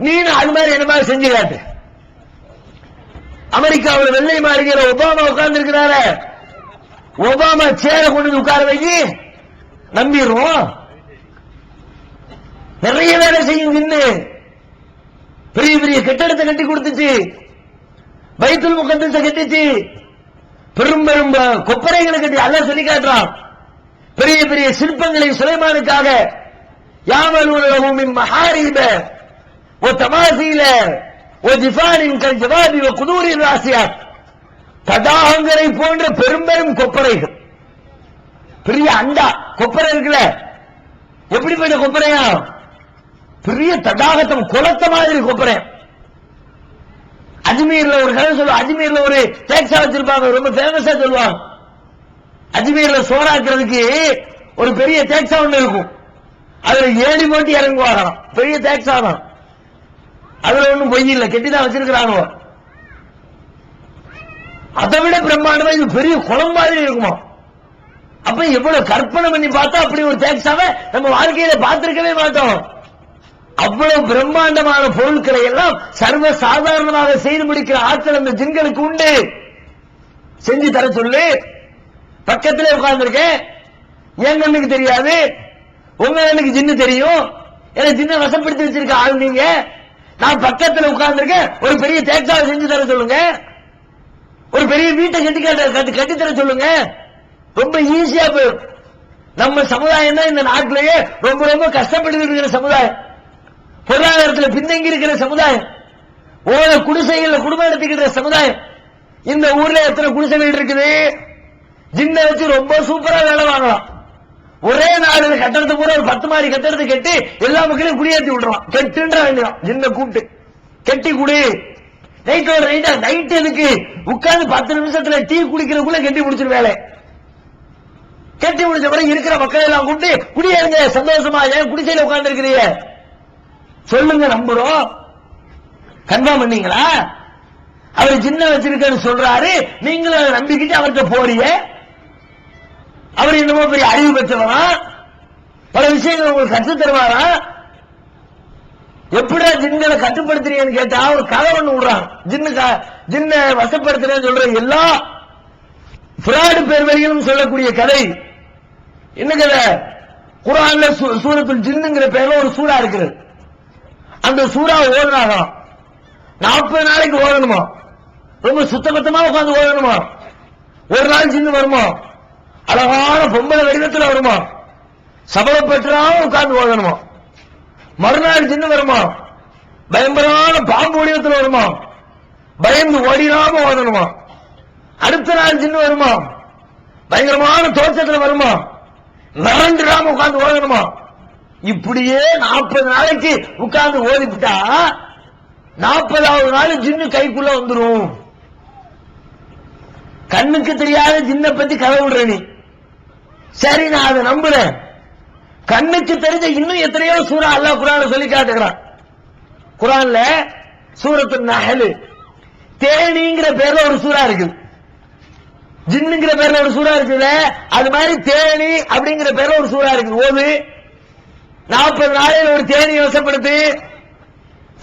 நீ அது மாதிரி என்ன மாதிரி செஞ்சு காட்டு. அமெரிக்காவில் வெள்ளை மாறுகிற ஒபாமா உட்கார்ந்து இருக்கிறார, ஒபாமா சேர கொண்டு உட்கார வைக்கி நம்பிடுவோம். நிறைய வேலை செய்யும் ஜின்னு. பெரிய பெரிய கட்டடத்தை கட்டி கொடுத்துச்சு, பைத்துல் முகத்தஸை கட்டிச்சு, பெரும் பெரும் கொப்பரைகளை கட்டி அல்லாஹ் சொல்லி காட்டுறான். பெரிய பெரிய சிற்பங்களை சுலைமானுக்காக யாமலூனஹு மின் மஹாரிப வ தமாசீல வ ஜிஃபானின் கல் ஜவாபி வ குதூரின் ராசியாத், தடாகங்களை போன்ற பெரும் பெரும் கொப்பரைகள். பெரிய அண்டா கொப்பரை இருக்குல்ல, எப்படிப்பட்ட கொப்பரையா? பெரிய தடாகத்தம் குளத்த மாதிரி கொப்பரை. அஜ்மீர்ல ஒரு கதை சொல்லுவாங்க, அஜ்மீர்ல ஒரு டேக்ஸா வச்சிருப்பாங்க, ரொம்ப ஃபேமஸா சொல்லுவாங்க. அஜ்மீர்ல சோறாக்குறதுக்கு ஒரு பெரிய டேக்ஸா ஒண்ணு இருக்கும், அதுல ஏணி போட்டு இறங்குவாங்களாம். பெரிய டேக்ஸா தான், அதுல ஒண்ணும் பொய் இல்ல, கெட்டிதான் வச்சிருக்கிறாங்க. அதை விட பிரம்மாண்டமா இது பெரிய குளம் மாதிரி இருக்குமா. அப்ப எவ்வளவு கற்பனை பண்ணி பார்த்தா அப்படி ஒரு டேக்ஸாவை நம்ம வாழ்க்கையில பார்த்திருக்கவே மாட்டோம். அவ்வளவு பிரம்மாண்டமான பொருட்களை எல்லாம் சர்வ சாதாரணமாக செய்து முடிக்கிற ஆற்றல் அந்த ஜின்களுக்கு உண்டு. செஞ்சு தர சொல்லு. பக்கத்திலே உட்கார்ந்துருக்கேன், என் கண்ணுக்கு தெரியாது, உங்க கண்ணுக்கு ஜின்னு தெரியும். ஏன்னா ஜின்ன வசப்படுத்தி வச்சிருக்க ஆள் நீங்க. நான் பக்கத்தில் உட்கார்ந்துருக்கேன், ஒரு பெரிய டேக்ஸாவை செஞ்சு தர சொல்லுங்க, ஒரு பெரிய வீட்டை கட்டி தர சொல்லுங்க. ரொம்ப ஈஸியா போயிடும். நம்ம சமுதாயம் தான் இந்த நாட்டிலேயே ரொம்ப ரொம்ப கஷ்டப்பட்டு இருக்கிற சமுதாயம், பொருளாதாரத்தில் பின்தங்கி இருக்கிற சமுதாயம், ஓர குடிசைகள்ல குடும்பம் நடத்திக்கிற சமுதாயம். இந்த ஊர்ல எத்தனை குடிசை வீடு இருக்குது? ஜின்னை வச்சு ரொம்ப சூப்பரா வேலை வாங்கலாம். ஒரே நாள் கட்டடத்தை பூரா ஒரு 10 மாடி கட்டடத்தை கட்டி எல்லா மக்களையும் குடியேற்றி விடுறான். கெட்டுன்ற வேண்டியதான், ஜின்னை கூப்பிட்டு கெட்டி குடி. நைட்டோட நைட்டா, நைட் எதுக்கு? உட்கார்ந்து 10 நிமிஷத்துல டீ குடிக்கிறதுக்குள்ள கெட்டி முடிச்சிரு வேலை. கெட்டி முடிச்ச பிறகு இருக்கிற மக்களை எல்லாம் கூப்பிட்டு குடியேறுங்க சந்தோஷமா. ஏன் குடிசையில உட்கார்ந்து இருக்கிறீங்க சொல்லுங்க, நம்புறோம். கன்ஃபார்ம் பண்ணீங்களா? அவர் ஜின்ன வச்சிருக்கன்னு சொல்றாரு, நீங்களும் அதை நம்பிக்கிட்டு அவர்கிட்ட போறீங்க. அவர் என்னமோ பெரிய அறிவு பெற்றவரா, பல விஷயங்கள் உங்களுக்கு கற்று தருவாரா? எப்படியா ஜின்களை கட்டுப்படுத்துறீங்கன்னு கேட்டா ஒரு கதை ஒண்ணு விடுறாங்க. ஜின்ன வசப்படுத்துறேன்னு சொல்ற எல்லா பிராடு பேர் வரையிலும் சொல்லக்கூடிய கதை என்ன கதை? குர்ஆன்ல சூரத்துல் ஜின்னுங்கிற பேர்ல ஒரு சூரா இருக்குது. அந்த சூரா ஓதுனாகலாம் 40 நாளைக்கு ஓதணுமா, ரொம்ப சுத்தபத்தமா உட்கார்ந்து ஓதணுமா. ஒரு நாள் ஜின்னு வருமா, அழகான பொம்பளை வடிவத்தில் வருமா, சபலப்பற்றாம உட்கார்ந்து ஓதணுமா. மறுநாள் ஜின்னு வருமா, பயங்கரமான பாம்பு வடிவத்தில் வருமா, பயந்து ஓடிடாம ஓதணுமா. அடுத்த நாள் ஜின்னு வருமா, பயங்கரமான தோற்றத்தில் வருமா, நரண்டிடாம உட்கார்ந்து ஓதணுமா. இப்படியே 40 நாளைக்கு உட்கார்ந்து ஓதிவிட்டா 40வது நாள் ஜின்னு கைக்குள்ள வந்துரும். கண்ணுக்கு தெரியாத ஜின்னை பத்தி கதை விடுற நீ. சரி, நான் அதை நம்புறேன். கண்ணுக்கு தெரிஞ்ச இன்னும் எத்தனையோ சூரா அல்லாஹ் குர்ஆன்ல சொல்லி காட்டுகிறான். குர்ஆன்ல சூரத்துன் நஹ்ல் தேனிங்கிற பேர்ல ஒரு சூரா இருக்குது, ஜின்னுங்கிற பேர்ல ஒரு சூரா இருக்குது. அது மாதிரி தேனி அப்படிங்கிற பேர்ல ஒரு சூரா இருக்குது. ஓது 40 நாளையில் ஒரு தேனி வசப்படுத்து,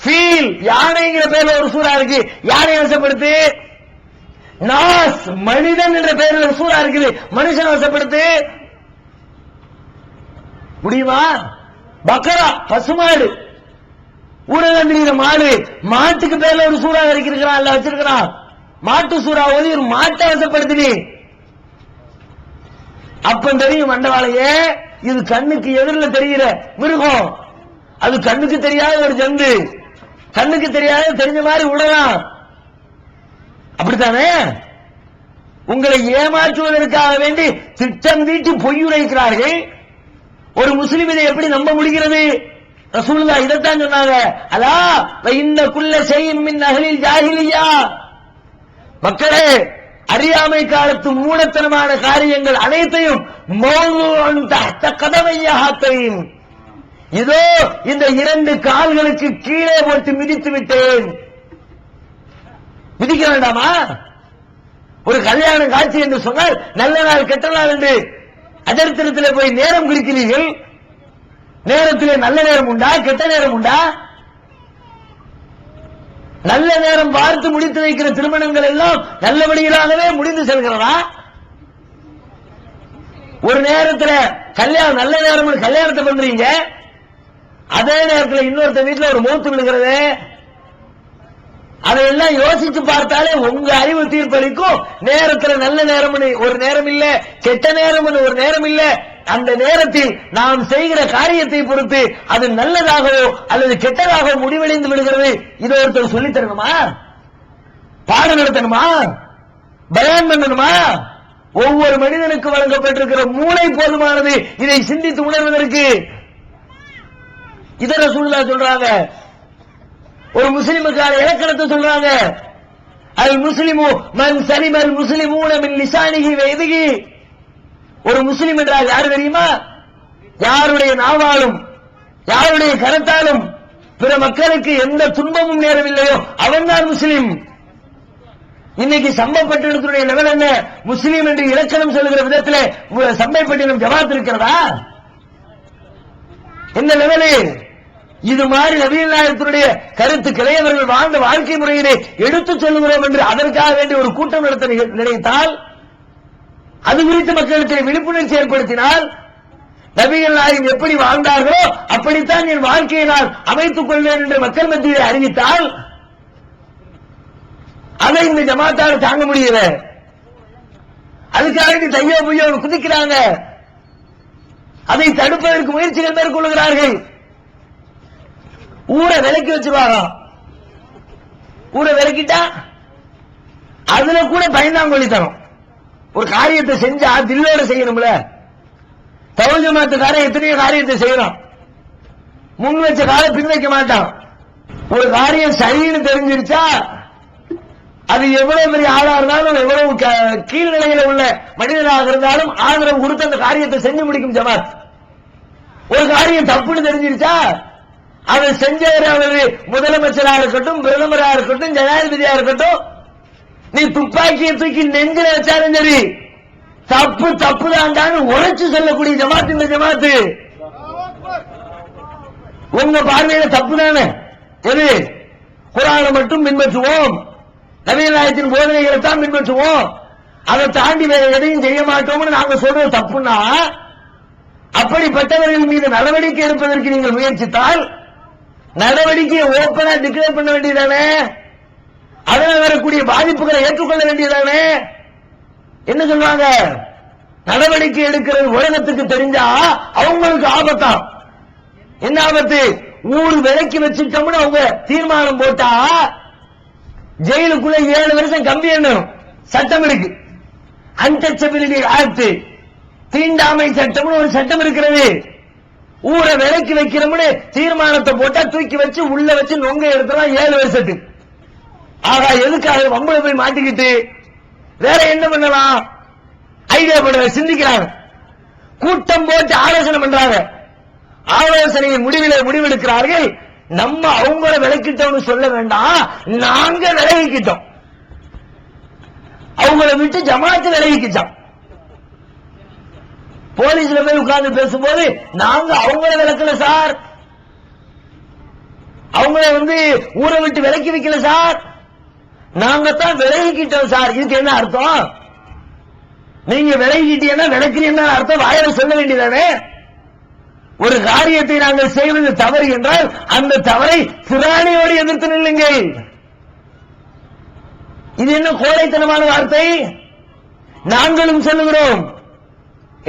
ஃபீல் யானைங்கிற பேர்ல ஒரு சூறா இருக்கு, யானை வசப்படுத்து. நாஸ் மனிதன் என்ற பெயரில் ஒரு சூறா இருக்குது, மனுஷன் வசப்படுத்து முடியுமா? பக்கரா பசுமாடு, ஊரகந்திரிகிற மாடு, மாட்டுக்கு பேர்ல ஒரு சூறா இருக்கிறான் அல்ல வச்சிருக்கிறான். மாட்டு சூறா ஓதி ஒரு மாட்டை வசப்படுத்தி. அப்ப தெரியும் மண்டவாளையே இது கண்ணுக்கு எதிரில் தெரிகிற மிருகம், அது கண்ணுக்கு தெரியாத ஒரு ஜந்து, கண்ணுக்கு தெரியாத தெரிஞ்ச மாதிரி விடலாம். அப்படித்தானே? உங்களை ஏமாற்றுவதற்காக வேண்டி திட்டம் தீட்டி பொய்யுரைக்கிறார்கள். ஒரு முஸ்லிம் இதை எப்படி நம்ப முடிகிறது? ரசூலுல்லாஹ் இதைத்தான் சொன்னாங்க, அலா இன்ன குல்ல ஷைஇன் மின் அஹ்லில் ஜாஹிலிய்யா, மக்களே அறியாமை காலத்து மூடத்தனமான காரியங்கள் அனைத்தையும் மௌதுஉன் தஹ்த கதமையஹாத்தைன், இதோ இந்த இரண்டு கால்களுக்கு கீழே போட்டு மிதித்து விட்டேன். மிதிக்க வேண்டாமா? ஒரு கல்யாண காட்சி என்று சொன்னால் நல்ல நாள் கெட்ட நாள் என்று அதர்த்தத்தில் போய் நேரம் குறிக்கிறீர்கள். நேரத்திலே நல்ல நேரம் உண்டா கெட்ட நேரம் உண்டா? நல்ல நேரம் பார்த்து முடித்து வைக்கிற திருமணங்கள் எல்லாம் நல்லபடியாகவே முடிந்து செல்கிறதா? ஒரு நேரத்தில் கல்யாணம் நல்ல நேரம் கல்யாணத்தை பண்றீங்க, அதே நேரத்தில் இன்னொருத்த வீட்டில் ஒரு மௌத்து விழுகிறது. அதையெல்லாம் யோசிச்சு பார்த்தாலே உங்க அறிவு தீர்ப்பளிக்கும். நேரத்தில் நல்ல நேரம் ஒரு நேரம் இல்ல, கெட்ட நேரம் ஒரு நேரம் இல்ல. அந்த நேரத்தில் நாம் செய்கிற காரியத்தை பொறுத்து அது நல்லதாகவோ அல்லது கெட்டதாகவோ முடிவடைந்து விடுகிறது. இதை ஒருத்தர் சொல்லித் தரணுமா? பாடம் நடத்தணுமா? பயான் பண்ணணுமா? ஒவ்வொரு மனிதனுக்கு வழங்கப்பட்டிருக்கிற மூளை போதுமானது இதை சிந்தித்து உணர்வதற்கு. இதர சூழ்நிலை சொல்றாங்க, ஒரு முஸ்லிமுக்கான இலக்கணத்தை சொல்றாங்க, அல் முஸ்லிமு மன் சலிமல் முஸ்லிமூன மின் லிசானிஹி வ யதிஹி. ஒரு முஸ்லிம் என்றால் யாரு தெரியுமா? யாருடைய நாவாலும் யாருடைய கரத்தாலும் பிற மக்களுக்கு எந்த துன்பமும் நேரவில்லையோ அவன்தான் முஸ்லிம். இன்னைக்கு சம்பப்பட்டினத்துடைய லெவல் என்ன? முஸ்லிம் என்று இலக்கணம் சொல்லுகிற விதத்தில் சம்பப்பட்டினம் ஜமாத் இருக்கிறதா? என்ன லெவலு? இது மாதிரி நபிகள் நாயகத்தினுடைய கருத்துக்களை அவர்கள் வாழ்ந்த வாழ்க்கை முறையிலே எடுத்துச் சொல்லுகிறோம் என்று அதற்காக வேண்டிய ஒரு கூட்டம் நடத்த நினைத்தால், அது குறித்து மக்களுக்கு விழிப்புணர்ச்சி ஏற்படுத்தினால், நபிகள் நாயகம் எப்படி வாழ்ந்தார்களோ அப்படித்தான் என் வாழ்க்கையை நான் அமைத்துக் கொள்வேன் என்று மக்கள் மத்தியில் அறிவித்தால், அதை இந்த ஜமாத்தால் தாங்க முடியல. அதுக்காக தையோ பொய்யோ குதிக்கிறாங்க. அதை தடுப்பதற்கு முயற்சிகள் மேற்கொள்கிறார்கள். ஊரை விலக்கி வச்சிருவாங்க. ஊரை விலக்கிட்டா அதுல கூட பயந்தாங்கொழி தரும். ஒரு காரியத்தை செஞ்சா தில்லோட செய்யணும்ல. தௌஹீத் ஜமாத்துக்காரன் எத்தனையோ காரியத்தை செய்யணும், முன் வச்ச கால பின் வைக்க மாட்டான். ஒரு காரியம் சரின்னு தெரிஞ்சிருச்சா அது எவ்வளவு பெரிய ஆளா இருந்தாலும் எவ்வளவு கீழ்நிலையில உள்ள மனிதனாக இருந்தாலும் ஆதரவு கொடுத்து அந்த காரியத்தை செஞ்சு முடிக்கும் ஜமாத். ஒரு காரியம் தப்புன்னு தெரிஞ்சிருச்சா அதை செஞ்சவர் அவரு முதலமைச்சராக இருக்கட்டும், பிரதமராக இருக்கட்டும், ஜனாதிபதியா இருக்கட்டும், நீ துப்பாக்கியை தூக்கி நெஞ்சில வச்சாலும் சரி தப்பு தப்பு தான் உரைச்சு சொல்லக்கூடிய ஜமாத் இந்த ஜமாத்து. உங்க பார்வையில தப்பு தானே? எது? குர்ஆனை மட்டும் பின்பற்றுவோம், நபிகள் நாயகத்தின் போதனைகளை தான் பின்பற்றுவோம், அதை தாண்டி வேற எதையும் செய்ய மாட்டோம்னு நாங்க சொல்றது தப்புன்னா, அப்படிப்பட்டவர்கள் மீது நடவடிக்கை எடுப்பதற்கு நீங்கள் முயற்சித்தால் நடவடிக்கையை ஓப்பனா டிக்ளேர் பண்ண வேண்டியதானே? அதனால் வரக்கூடிய பாதிப்புகளை ஏற்றுக்கொள்ள வேண்டியதானே? என்ன சொல்றாங்க? நடவடிக்கை எடுக்கிறது உலகத்துக்கு தெரிஞ்சா அவங்களுக்கு ஆபத்தான். என்ன ஆபத்து? ஊர் விலைக்கு வச்சுட்டோம்னு அவங்க தீர்மானம் போட்டா ஜெயிலுக்குள்ள 7 வருஷம் கம்பி எண்ணும் சட்டம் இருக்கு. அன்டச்சபிலிட்டி ஆக்ட், தீண்டாமை சட்டம்னு ஒரு சட்டம் இருக்கிறது. ஊரை விலைக்கு வைக்கிறோம்னு தீர்மானத்தை போட்டா தூக்கி வச்சு உள்ள வச்சு நொங்க எடுத்துலாம் 7 வருஷத்துக்கு. ஆகா, எதுக்காக வம்பளை போய் மாட்டிக்கிட்டு வேற என்ன பண்ணலாம்? ஐடியா பண்ண சிந்திக்கிறாங்க, கூட்டம் போட்டு ஆலோசனை பண்றாங்க. ஆலோசனையின் முடிவெடுக்கிறார்கள். நம்ம அவங்கள விலக்கிட்டோம்னு சொல்ல வேண்டாம், நாங்க விலகிக்கிட்டோம், அவங்கள விட்டு ஜமாத்து விலகிக்கிட்டோம். போலீஸ்ல போய் உட்கார்ந்து பேசும்போது நாங்க அவங்கள விளக்கல சார், அவங்கள ஊரை விட்டு விலக்கி வைக்கல சார், நாங்க தான் விலகிக்கிட்டோம் சார். இதுக்கு என்ன அர்த்தம்? நீங்க விலகிட்டீங்கன்னா விளக்குறீங்கன்னா அர்த்தம் வாயில சொல்ல வேண்டியதானே. ஒரு காரியத்தை நாங்கள் செய்வது தவறு என்றால் அந்த தவறை திராணியோடு எதிர்த்து நில்லுங்கள். இது என்ன கோழைத்தனமான வார்த்தை? நாங்களும் சொல்லுகிறோம்.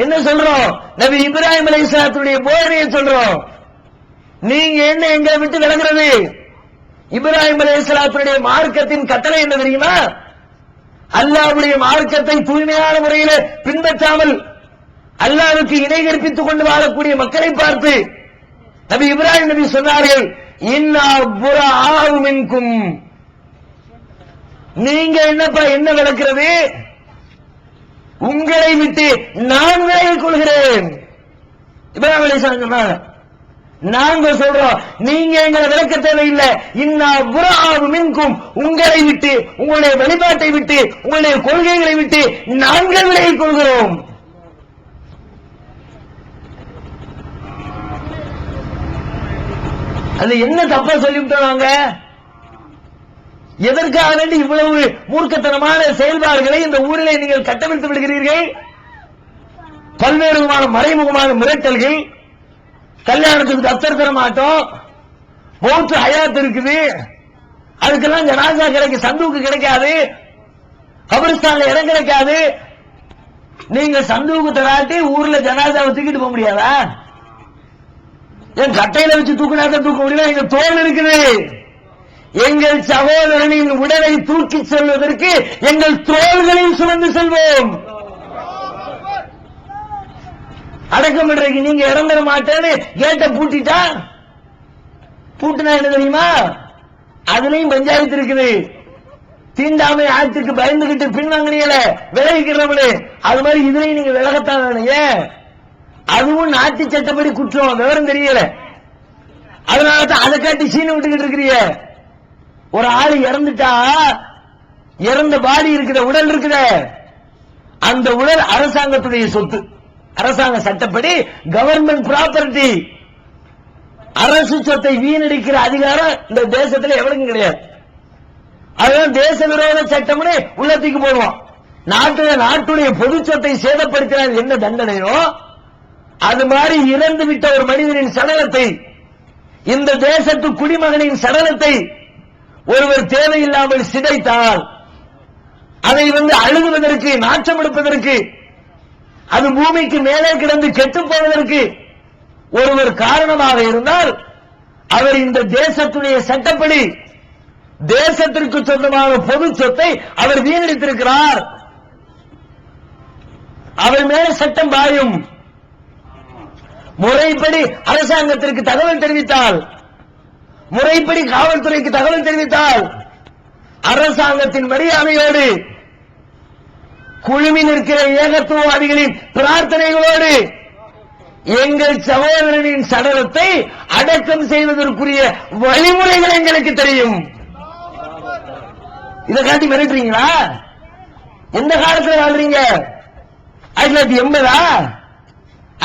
என்ன சொல்றோம்? நபி இப்ராஹிம் அலைஹிஸ்ஸலாத்துடைய போதனையை சொல்றோம். நீங்க என்ன எங்களை விட்டு விலகிறது? இப்ராஹிம் அலைஹிஸ்ஸலாத்துடைய மார்க்கத்தின் கட்டளை என்ன தெரியுமா? அல்லாஹ்வுடைய மார்க்கத்தை தூய்மையான முறையில் பின்பற்றாமல் அல்லாஹ்வுக்கு இணை கற்பித்துக் கொண்டு வாழக்கூடிய மக்களை பார்த்து நபி இப்ராஹிம் நபி சொன்னார்கள், இன்னா புராஉ மின்கும். நீங்க என்னப்பா என்ன விளக்கிறது? உங்களை விட்டு நான் விலகிக் கொள்கிறேன். இப்ராஹிம் அலைஹிஸ்ஸலாம் சொன்னாங்க. நாங்க சொல்றோம், நீங்க எங்களை விளக்க தேவையில்லை. இன்னா புராஉ மின்கும், உங்களை விட்டு, உங்களுடைய வழிபாட்டை விட்டு, உங்களுடைய கொள்கைகளை விட்டு நாங்கள் விலகிக் கொள்கிறோம். அது என்ன தப்பா சொல்லிவிட்டாங்க? எதற்காக வேண்டி இவ்வளவு மூர்க்கத்தனமான செயல்பாடுகளை இந்த ஊரிலே நீங்கள் கட்டமைத்து விடுகிறீர்கள்? பல்வேறு விதமான மறைமுகமான மிரட்டல்கள், கல்யாணத்துக்கு தப்தர் தர மாட்டோம், மௌத்து ஹயாத் இருக்குது, அதுக்கெல்லாம் ஜனாசா கிடைக்க சந்தூக்கு கிடைக்காது, கபரிஸ்தான்ல இடம் கிடைக்காது. நீங்க சந்தூக்கு தராட்டி ஊர்ல ஜனாசாவை தூக்கிட்டு போக முடியாதா? என் கட்டையில வச்சு தூக்கினாக்க தூக்க முடியல. எங்க தோல் இருக்குது. எங்கள் சகோதரனின் உடலை தூக்கி செல்வதற்கு எங்கள் தோள்களில் சுமந்து செல்வோம். அடக்கம் பண்றதுக்கு நீங்க இடம் தர மாட்டேன்னு கேட்ட பூட்டிட்டா, பூட்டினா என்ன தெரியுமா? அதுலயும் பஞ்சாயத்து இருக்குது. தீண்டாமை ஆட்சிக்கு பயந்துகிட்டு பின்வாங்கினீங்களே, விலகிக்கிறவங்களே, அது மாதிரி இதுலயும் நீங்க விலகத்தான் வேணும். ஏன்? அதுவும் நாட்டு சட்டப்படி குற்றம், விவரம் தெரியல. அதனாலதான் அதை காட்டி சீனை விட்டுக்கிட்டு இருக்கிறீங்க. ஒரு ஆள் இறந்துட்டா, இறந்த பாடி இருக்குத, உடல் இருக்குத, அந்த உடல் அரசாங்கத்துடைய சொத்து. அரசாங்க சட்டப்படி கவர்மெண்ட் ப்ராப்பர்ட்டி. அரசு சொத்தை வீணடிக்கிற அதிகாரம் இந்த தேசத்தில் எவனுக்கும் கிடையாது. அதுதான் தேச விரோத சட்டம்னு உள்ளத்துக்கு போடுவான். நாட்டுடைய பொது சொத்தை சேதப்படுத்தினால் என்ன தண்டனையோ அது மாதிரி இறந்து விட்ட ஒரு மனிதனின் சடலத்தை, இந்த தேசத்து குடிமகனின் சடலத்தை ஒருவர் தேவையில்லாமல் சிதைத்தால், அதை அழுகுவதற்கு, நாற்றம் எடுப்பதற்கு, அது பூமிக்கு மேலே கிடந்து கெட்டுப் போவதற்கு ஒருவர் காரணமாக இருந்தால் அவர் இந்த தேசத்துடைய சட்டப்படி தேசத்திற்கு சொந்தமான பொது சொத்தை அவர் வீணடித்திருக்கிறார். அவர் மேல சட்டம் பாயும். முறைப்படி அரசாங்கத்திற்கு தகவல் தெரிவித்தால், முறைப்படி காவல்துறைக்கு தகவல் தெரிவித்தால், அரசாங்கத்தின் மரியாதையோடு குழுமி நிற்கிற ஏகத்துவவாதிகளின் பிரார்த்தனைகளோடு எங்கள் சகோதரனின் சடலத்தை அடக்கம் செய்வதற்குரிய வழிமுறைகள் எங்களுக்கு தெரியும். இதை காட்டி மிரட்டுறீங்களா? எந்த காலத்தில் வாழ்றீங்க? 1980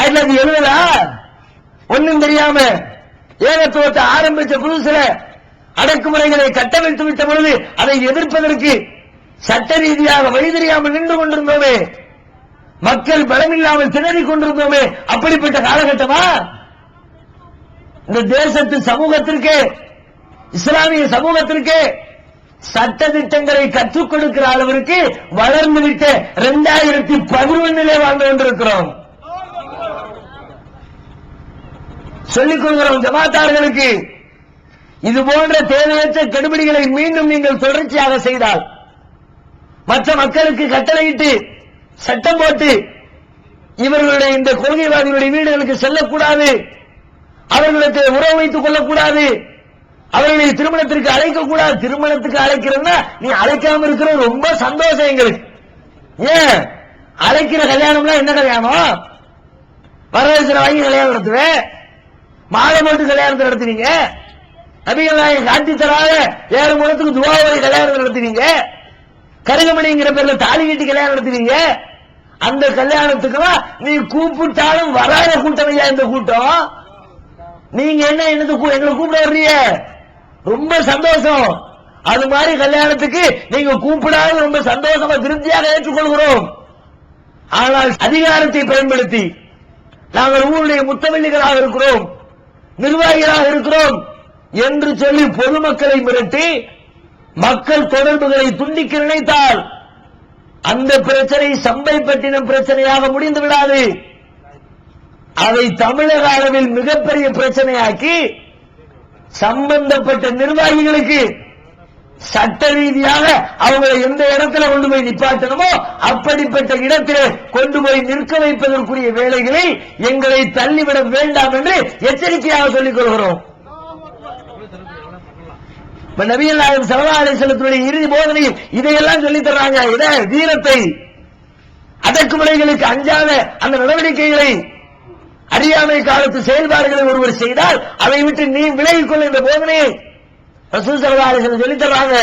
1970 ஒன்னும் தெரியாம ஏகத்துவத்தை ஆரம்பிச்ச புதுசுல அடக்குமுறைகளை கட்டமைத்து விட்ட பொழுது அதை எதிர்ப்பதற்கு சட்ட ரீதியாக வழி தெரியாமல் நின்று கொண்டிருந்தோமே, மக்கள் பலமில்லாமல் திணறிக் கொண்டிருந்தோமே, அப்படிப்பட்ட காலகட்டமா? இந்த தேசத்து சமூகத்திற்கு, இஸ்லாமிய சமூகத்திற்கு சட்ட திட்டங்களை கற்றுக் கொடுக்கிற அளவிற்கு வளர்ந்துவிட்ட 2011 வாழ்ந்து கொண்டிருக்கிறோம். சொல்லிக் கொள்கிறோம் ஜமாத்தார்களுக்கு, இது போன்ற தேவையற்ற கெடுபிடிகளை மீண்டும் நீங்கள் தொடர்ச்சியாக செய்தால், மற்ற மக்களுக்கு கட்டளையிட்டு சட்டம் போட்டு இவர்களுடைய இந்த கொள்கைவாதிகளுடைய வீடுகளுக்கு செல்லக்கூடாது, அவர்களுக்கு உறவு வைத்துக் கொள்ளக்கூடாது, அவர்களை திருமணத்திற்கு அழைக்கக்கூடாது. திருமணத்துக்கு அழைக்கிறன்னா நீ அழைக்காம இருக்கிற ரொம்ப சந்தோஷம் எங்களுக்கு. ஏன் அழைக்கிற கல்யாணம்னா என்ன கல்யாணம்? வரதட்சணை வாங்கி கல்யாணம் நடத்துவேன், மாலை போட்டு கல்யாணத்தை நடத்துவீங்க, நபிகள் நாயகம் காட்டி தராத 7 முழத்துக்கு துவாவரை கல்யாணம் நடத்துவீங்க, கருகமணிங்கிற பேர்ல தாலி கட்டி கல்யாணம் நடத்துவீங்க. அந்த கல்யாணத்துக்குலாம் நீ கூப்பிட்டாலும் வராத கூட்டம் இல்லையா இந்த கூட்டம்? நீங்க என்ன என்னது எங்களை கூப்பிட வர்றீங்க? ரொம்ப சந்தோஷம். அது மாதிரி கல்யாணத்துக்கு நீங்க கூப்பிடாத ரொம்ப சந்தோஷமா திருப்தியாக ஏற்றுக்கொள்கிறோம். ஆனால் அதிகாரத்தை பயன்படுத்தி நாங்கள் ஊருடைய முத்தவள்ளிகளாக இருக்கிறோம், நிர்வாகிகளாக இருக்கிறோம் என்று சொல்லி பொதுமக்களை மிரட்டி மக்கள் தொடர்புகளை துண்டிக்க நினைத்தால் அந்த பிரச்சனை சம்பைப்பட்டினம் பிரச்சனையாக முடிந்து விடாது. அதை தமிழக அளவில் மிகப்பெரிய பிரச்சனையாக்கி சம்பந்தப்பட்ட நிர்வாகிகளுக்கு சட்ட ரீதியாக அவங்களை எந்த இடத்துல கொண்டு போய் நிப்பாட்டணுமோ அப்படிப்பட்ட இடத்திலே கொண்டு போய் நிற்க வைப்பதற்குரிய வேலைகளை எங்களை தள்ளிவிட வேண்டாம் என்று எச்சரிக்கையாக சொல்லிக் கொள்கிறோம். நபிகள் நாயகம் ஸல்லல்லாஹு அலைஹி வஸல்லத்துடைய இறுதி போதனையில் இதையெல்லாம் சொல்லி தர்றாங்க. இதை வீரத்தை, அடக்குமுறைகளுக்கு அஞ்சாத அந்த நடவடிக்கைகளை, அறியாமை காலத்து செயல்பாடுகளை ஒருவர் செய்தால் அதை விட்டு நீ விலகிக் கொள்ள இந்த போதனையை ரசூல் ஸல்லல்லாஹு அலைஹி வஸல்லம் சொல்லி தர்றாங்க.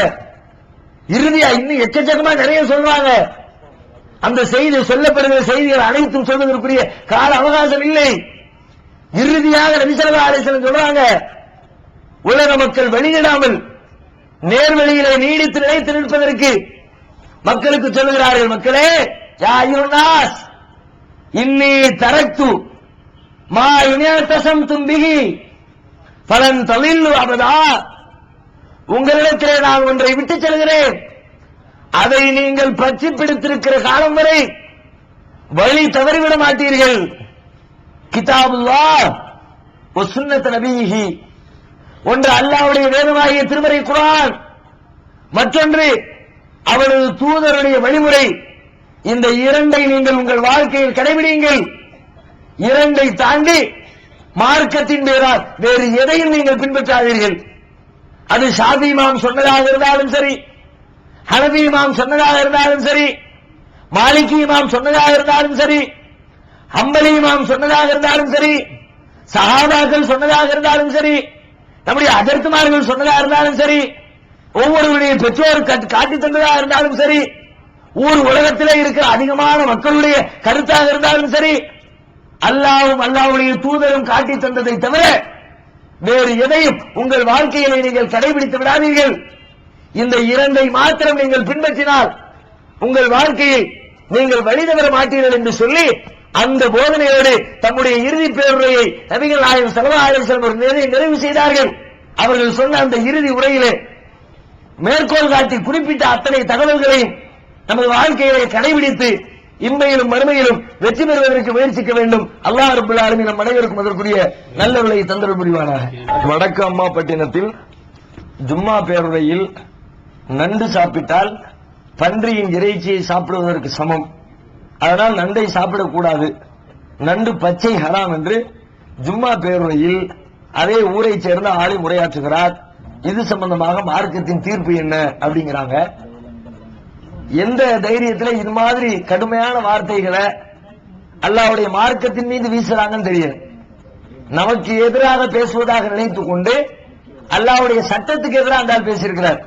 இறுதியா இன்னும் எக்கச்சக்கமா நிறைய சொல்றாங்க. அந்த செய்தி சொல்லப்படுகிற செய்திகள் அனைத்தும் சொல்வதற்குரிய கால அவகாசம் இல்லை. இறுதியாக நபி ஸல்லல்லாஹு அலைஹி வஸல்லம் சொல்றாங்க, உலக மக்கள் வெளியிடாமல் நேர்வழியிலே நீடித்து நிலைத்து நிற்பதற்கு மக்களுக்கு சொல்லுகிறார்கள், மக்களே யா அய்யுன்னாஸ் இன்னி தரக்து மா இனதஸம்தும் பிஹி ஃபலன் தலில்லு அபதா. உங்களிடத்திலே நான் ஒன்றை விட்டுச் செல்கிறேன், அதை நீங்கள் பற்றி பிடித்திருக்கிற காலம் வரை வழி தவறிவிட மாட்டீர்கள். கிதாபுல்லாஹ் வ சுன்னத் நபிஹி, ஒன்று அல்லாஹ்வுடைய வேதமாகிய திருமறை குர்ஆன், மற்றொன்று அவரது தூதருடைய வழிமுறை. இந்த இரண்டை நீங்கள் உங்கள் வாழ்க்கையில் கடைபிடியுங்கள். இரண்டை தாண்டி மார்க்கத்தின் பேரால் வேறு எதையும் நீங்கள் பின்பற்றாதீர்கள். அது ஷாஃபி இமாம் சொன்னதாக இருந்தாலும் சரி, ஹனபி இமாம் சொன்னதாக இருந்தாலும் சரி, மாலிகி இமாம் சொன்னதாக இருந்தாலும் சரி, ஹம்பலி இமாம் சொன்னதாக இருந்தாலும் சரி, சஹாபாக்கள் சொன்னதாக இருந்தாலும் சரி, நம்முடைய அஜர்த்துமார்கள் சொன்னதாக இருந்தாலும் சரி, ஒவ்வொருவருடைய பெற்றோர் காட்டி தந்ததாக இருந்தாலும் சரி, ஊர் உலகத்திலே இருக்கிற அதிகமான மக்களுடைய கருத்தாக இருந்தாலும் சரி, அல்லாஹ்வும் அல்லாஹ்வுடைய தூதரும் காட்டி தந்ததை தவிர வேறு எதையும் உங்கள் வாழ்க்கையிலே நீங்கள் கடைபிடித்து விடாதீர்கள். இந்த இரண்டை மாத்திரம் நீங்கள் பின்பற்றினால் உங்கள் வாழ்க்கையை நீங்கள் வழிதவர மாட்டீர்கள் என்று சொல்லி அந்த போதனையோடு தம்முடைய இறுதி பேருரையை நபிகள் நாயகம் ஸல்லல்லாஹு அலைஹி வஸல்லம் ஒரு நிறைவு செய்தார்கள். அவர்கள் சொன்ன அந்த இறுதி உரையிலே மேற்கோள் காட்டி குறிப்பிட்ட அத்தனை தகவல்களையும் நமது வாழ்க்கையை கடைபிடித்து இம்மையிலும் மறுமையிலும் வெற்றி பெறுவதற்கு முயற்சிக்க வேண்டும். அல்லாஹ் ரப்பல் ஆலமீன் நம் அனைவருக்கும் அதற்குரிய நல்லவர்களை தந்தருள் புரிவானாக. வடக்கு அம்மாப்பட்டினத்தில் ஜும்மா பேருரையில் நண்டு சாப்பிட்டால் பன்றியின் இறைச்சியை சாப்பிடுவதற்கு சமம், அதனால் நண்டை சாப்பிடக்கூடாது, நண்டு பச்சை ஹராம் என்று ஜும்மா பேருரையில் அதே ஊரை சேர்ந்த ஆளை உரையாற்றுகிறார். இது சம்பந்தமாக மார்க்கத்தின் தீர்ப்பு என்ன அப்படிங்கிறாங்க. எந்த தைரியத்தில் இது மாதிரி கடுமையான வார்த்தைகளை அல்லாஹ்வுடைய மார்க்கத்தின் மீது வீசுறாங்கன்னு தெரியும். நமக்கு எதிராக பேசுவதாக நினைத்துக் கொண்டு அல்லாஹ்வுடைய சட்டத்துக்கு எதிராக அந்த ஆள் பேசியிருக்கிறார்.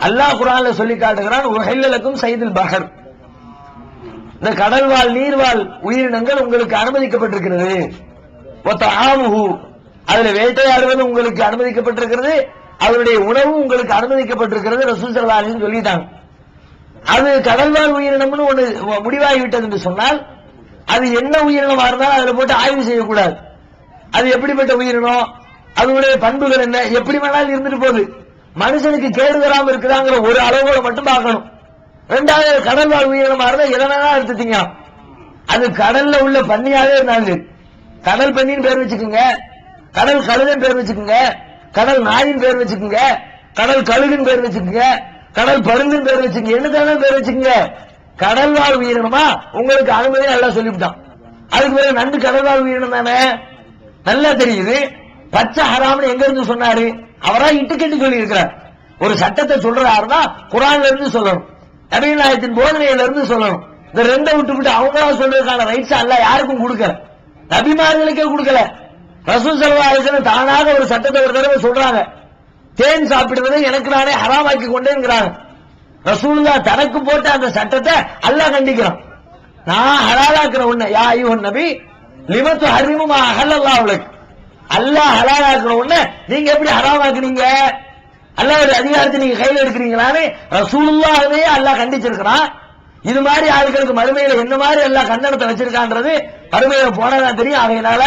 அல்லாஹ் குர்ஆன்ல சொல்லி காட்டுகிறான், உஹில்லலக்கும் சைதுல் பஹர், இந்த கடல்வாழ் நீர்வாழ் உயிரினங்கள் உங்களுக்கு அனுமதிக்கப்பட்டிருக்கிறது. வதஆமுஹு, அதுல வேட்டையாடுவது உங்களுக்கு அனுமதிக்கப்பட்டிருக்கிறது, அவருடைய உணவு உங்களுக்கு அனுமதிக்கப்பட்டிருக்கிறது. ரசூல் ஸல்லல்லாஹு அலைஹி வஸல்லம் சொல்லிட்டாங்க. அது கடல்வாழ் உயிரினம்னு ஒன்று முடிவாகிவிட்டது என்று சொன்னால் அது என்ன உயிரினமா இருந்தாலும் அதுல போட்டு ஆய்வு செய்யக்கூடாது. அது எப்படிப்பட்ட உயிரினம், அதனுடைய பண்புகள் என்ன, எப்படி வேணாலும் இருந்துட்டு போகுது, மனுஷனுக்கு கேடு தராம இருக்குதாங்கிற ஒரு அளவோட மட்டும் பார்க்கணும். ரெண்டாவது, கடல்வாழ் உயிரினமா இருந்தா எதை வேணாலும் எடுத்துட்டீங்க, அது கடல்ல உள்ள பன்னியாவே இருந்தாங்க, கடல் பன்னின்னு பேர் வச்சுக்கோங்க, கடல் கழுதன் பேர் வச்சுக்கோங்க, கடல் நாயின் பேர் வச்சுக்கோங்க, கடல் கழுகின் பேர் வச்சுக்கோங்க, கடல் பருந்தின் பேர் வச்சுக்கோங்க, என்ன பேர் வச்சுக்கோங்க, கடல்வாழ் உயிரினமா உங்களுக்கு அனுமதி நல்லா சொல்லிவிட்டான். அதுக்கு பிறகு நண்டு கடல்வாழ் உயிரினம் தானே, நல்லா தெரியுது. பச்சை ஹராம்னு எங்க இருந்து சொன்னாரு, அவரா இட்டுக்கட்டு சொல்லி இருக்கிறார். ஒரு சட்டத்தை சொல்றாருன்னா குர்ஆன்ல இருந்து சொல்லணும், நபிகள் நாயகத்தின் போதனையில இருந்து சொல்லணும். இந்த ரெண்டை விட்டுவிட்டு அவங்களா சொல்றதுக்கான ரைட்ஸ் அல்லாஹ் யாருக்கும் கொடுக்கல, நபிமார்களுக்கே கொடுக்கல. ரசூல் ஸல்லல்லாஹு அலைஹி வஸல்லம் தானாக ஒரு சட்டத்தை ஒரு தடவை சொல்றாங்க, தேன் சாப்பிடுவதை எனக்கு நானே ஹராமாக்கி கொண்டேங்கிறாங்க. ரசூலுல்லாஹ் தனக்கு போட்ட அந்த சட்டத்தை அல்லாஹ் கண்டிக்கிறான். நான் ஹலாலாக்குற உன்னை யா அய்யுஹன் நபி லிம துஹர்ரிமு மா அஹல்லல்லாஹு லக், அல்லாஹ் ஹலாலாக்குன உடனே நீங்க எப்படி ஹராமாக்குனீங்க? அல்லாஹ்வுடைய அதிகாரத்தை நீங்க கையில எடுக்கிறீங்களான்னு ரசூலுல்லாஹ்வே அல்லாஹ் கண்டிச்சிருக்கிறான். இது மாதிரி ஆட்களுக்கு மறுமையில என்ன மாதிரி எல்லாம் கண்டனத்தை வச்சிருக்கான்றது மறுமையில போனதான் தெரியும். அதனால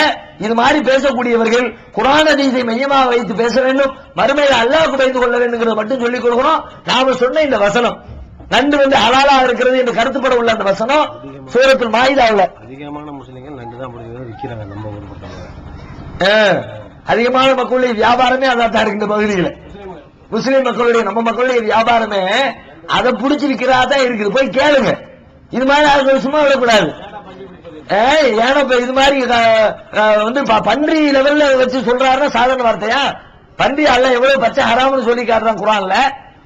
இது மாதிரி பேசக்கூடியவர்கள் குர்ஆன் ஹதீஸை மையமாக வைத்து பேச வேண்டும், மறுமையில அல்லாஹ்வுக்கு பயந்து கொள்ள வேண்டும்ங்கிறத மட்டும் சொல்லிக் கொடுக்கணும். நாம சொன்ன இந்த வசனம் நண்டு ஹலாலா இருக்கிறது என்று கருத்துப்பட உள்ள அந்த வசனம் சூரத்துல் மாயிதாவுல அதிகமான முஸ்லிம்கள் நண்டு தான் விற்கிறாங்க. நம்ம ஊர் பக்கம் அதிகமான மக்களுடைய வியாபாரமே அதான் இருக்கு. இந்த பகுதியில் முஸ்லிம் மக்களுடைய நம்ம மக்களுடைய வியாபாரமே அதை புடிச்சு விற்கிறதான் இருக்குது. போய் கேளுங்க. இது மாதிரி ஆளுக்கு சும்மா விடக்கூடாது. ஏன்னா இது மாதிரி பன்றி லெவல்ல வச்சு சொல்றாருன்னா சாதாரண வார்த்தையா? பன்றி அல்ல எவ்வளவு பச்சை ஹராம்னு சொல்லி காட்டுறான்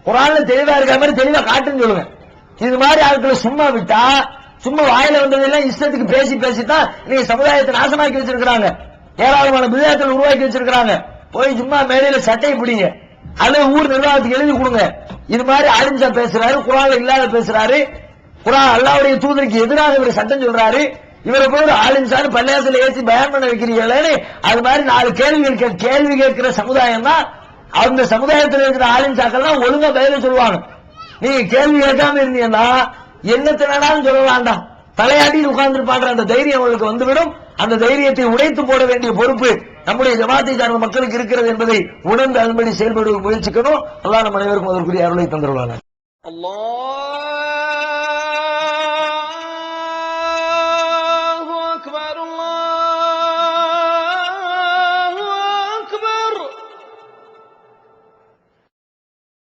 குர்ஆன்ல தெளிவா இருக்கிற மாதிரி தெளிவா காட்டுன்னு சொல்லுங்க. இது மாதிரி ஆட்களை சும்மா விட்டா சும்மா வாயில வந்ததெல்லாம் இஷ்டத்துக்கு பேசித்தான் நீங்க சமுதாயத்தை நாசமாக்கி வச்சிருக்காங்க. ஏராளமான விதத்தில் உருவாக்கி வச்சிருக்காங்க. போய் சும்மா மேடையில சட்டை பிடிங்க, அல்லது ஊர் நிர்வாகத்துக்கு எழுதி கொடுங்க. இது மாதிரி ஆலிம்சா பேசுறாரு, குர்ஆன்ல இல்லாத பேசுறாரு, குர்ஆன் அல்லாஹ்வுடைய தூதருக்கு எதிராக இவர் சட்டம் சொல்றாரு, இவரை போய் ஆலிம்சான்னு பள்ளியாசல ஏற்றி பயன் பண்ண வைக்கிறீங்களே. அது மாதிரி 4 கேள்வி கேட்கிற சமுதாயம் தான். அந்த சமுதாயத்தில் இருக்கிற ஆலிம்சாக்கள் தான் ஒழுங்கா பதில சொல்லுவாங்க. நீங்க கேள்வி கேட்காம இருந்தீங்கன்னா என்னத்தை வேணாலும் சொல்ல வேண்டாம், தலையாடியில் உட்கார்ந்து அந்த தைரியம் அவர்களுக்கு வந்துவிடும். அந்த தைரியத்தை உடைத்து போட வேண்டிய பொறுப்பு நம்முடைய ஜமாத்தை சார்ந்த மக்களுக்கு இருக்கிறது என்பதை உணர்ந்து அதன்படி செயல்படுவதற்கு முயற்சிக்கணும். அல்லாஹ் நம் அனைவருக்கும் அதற்குரிய அருளை தந்துள்ளார்.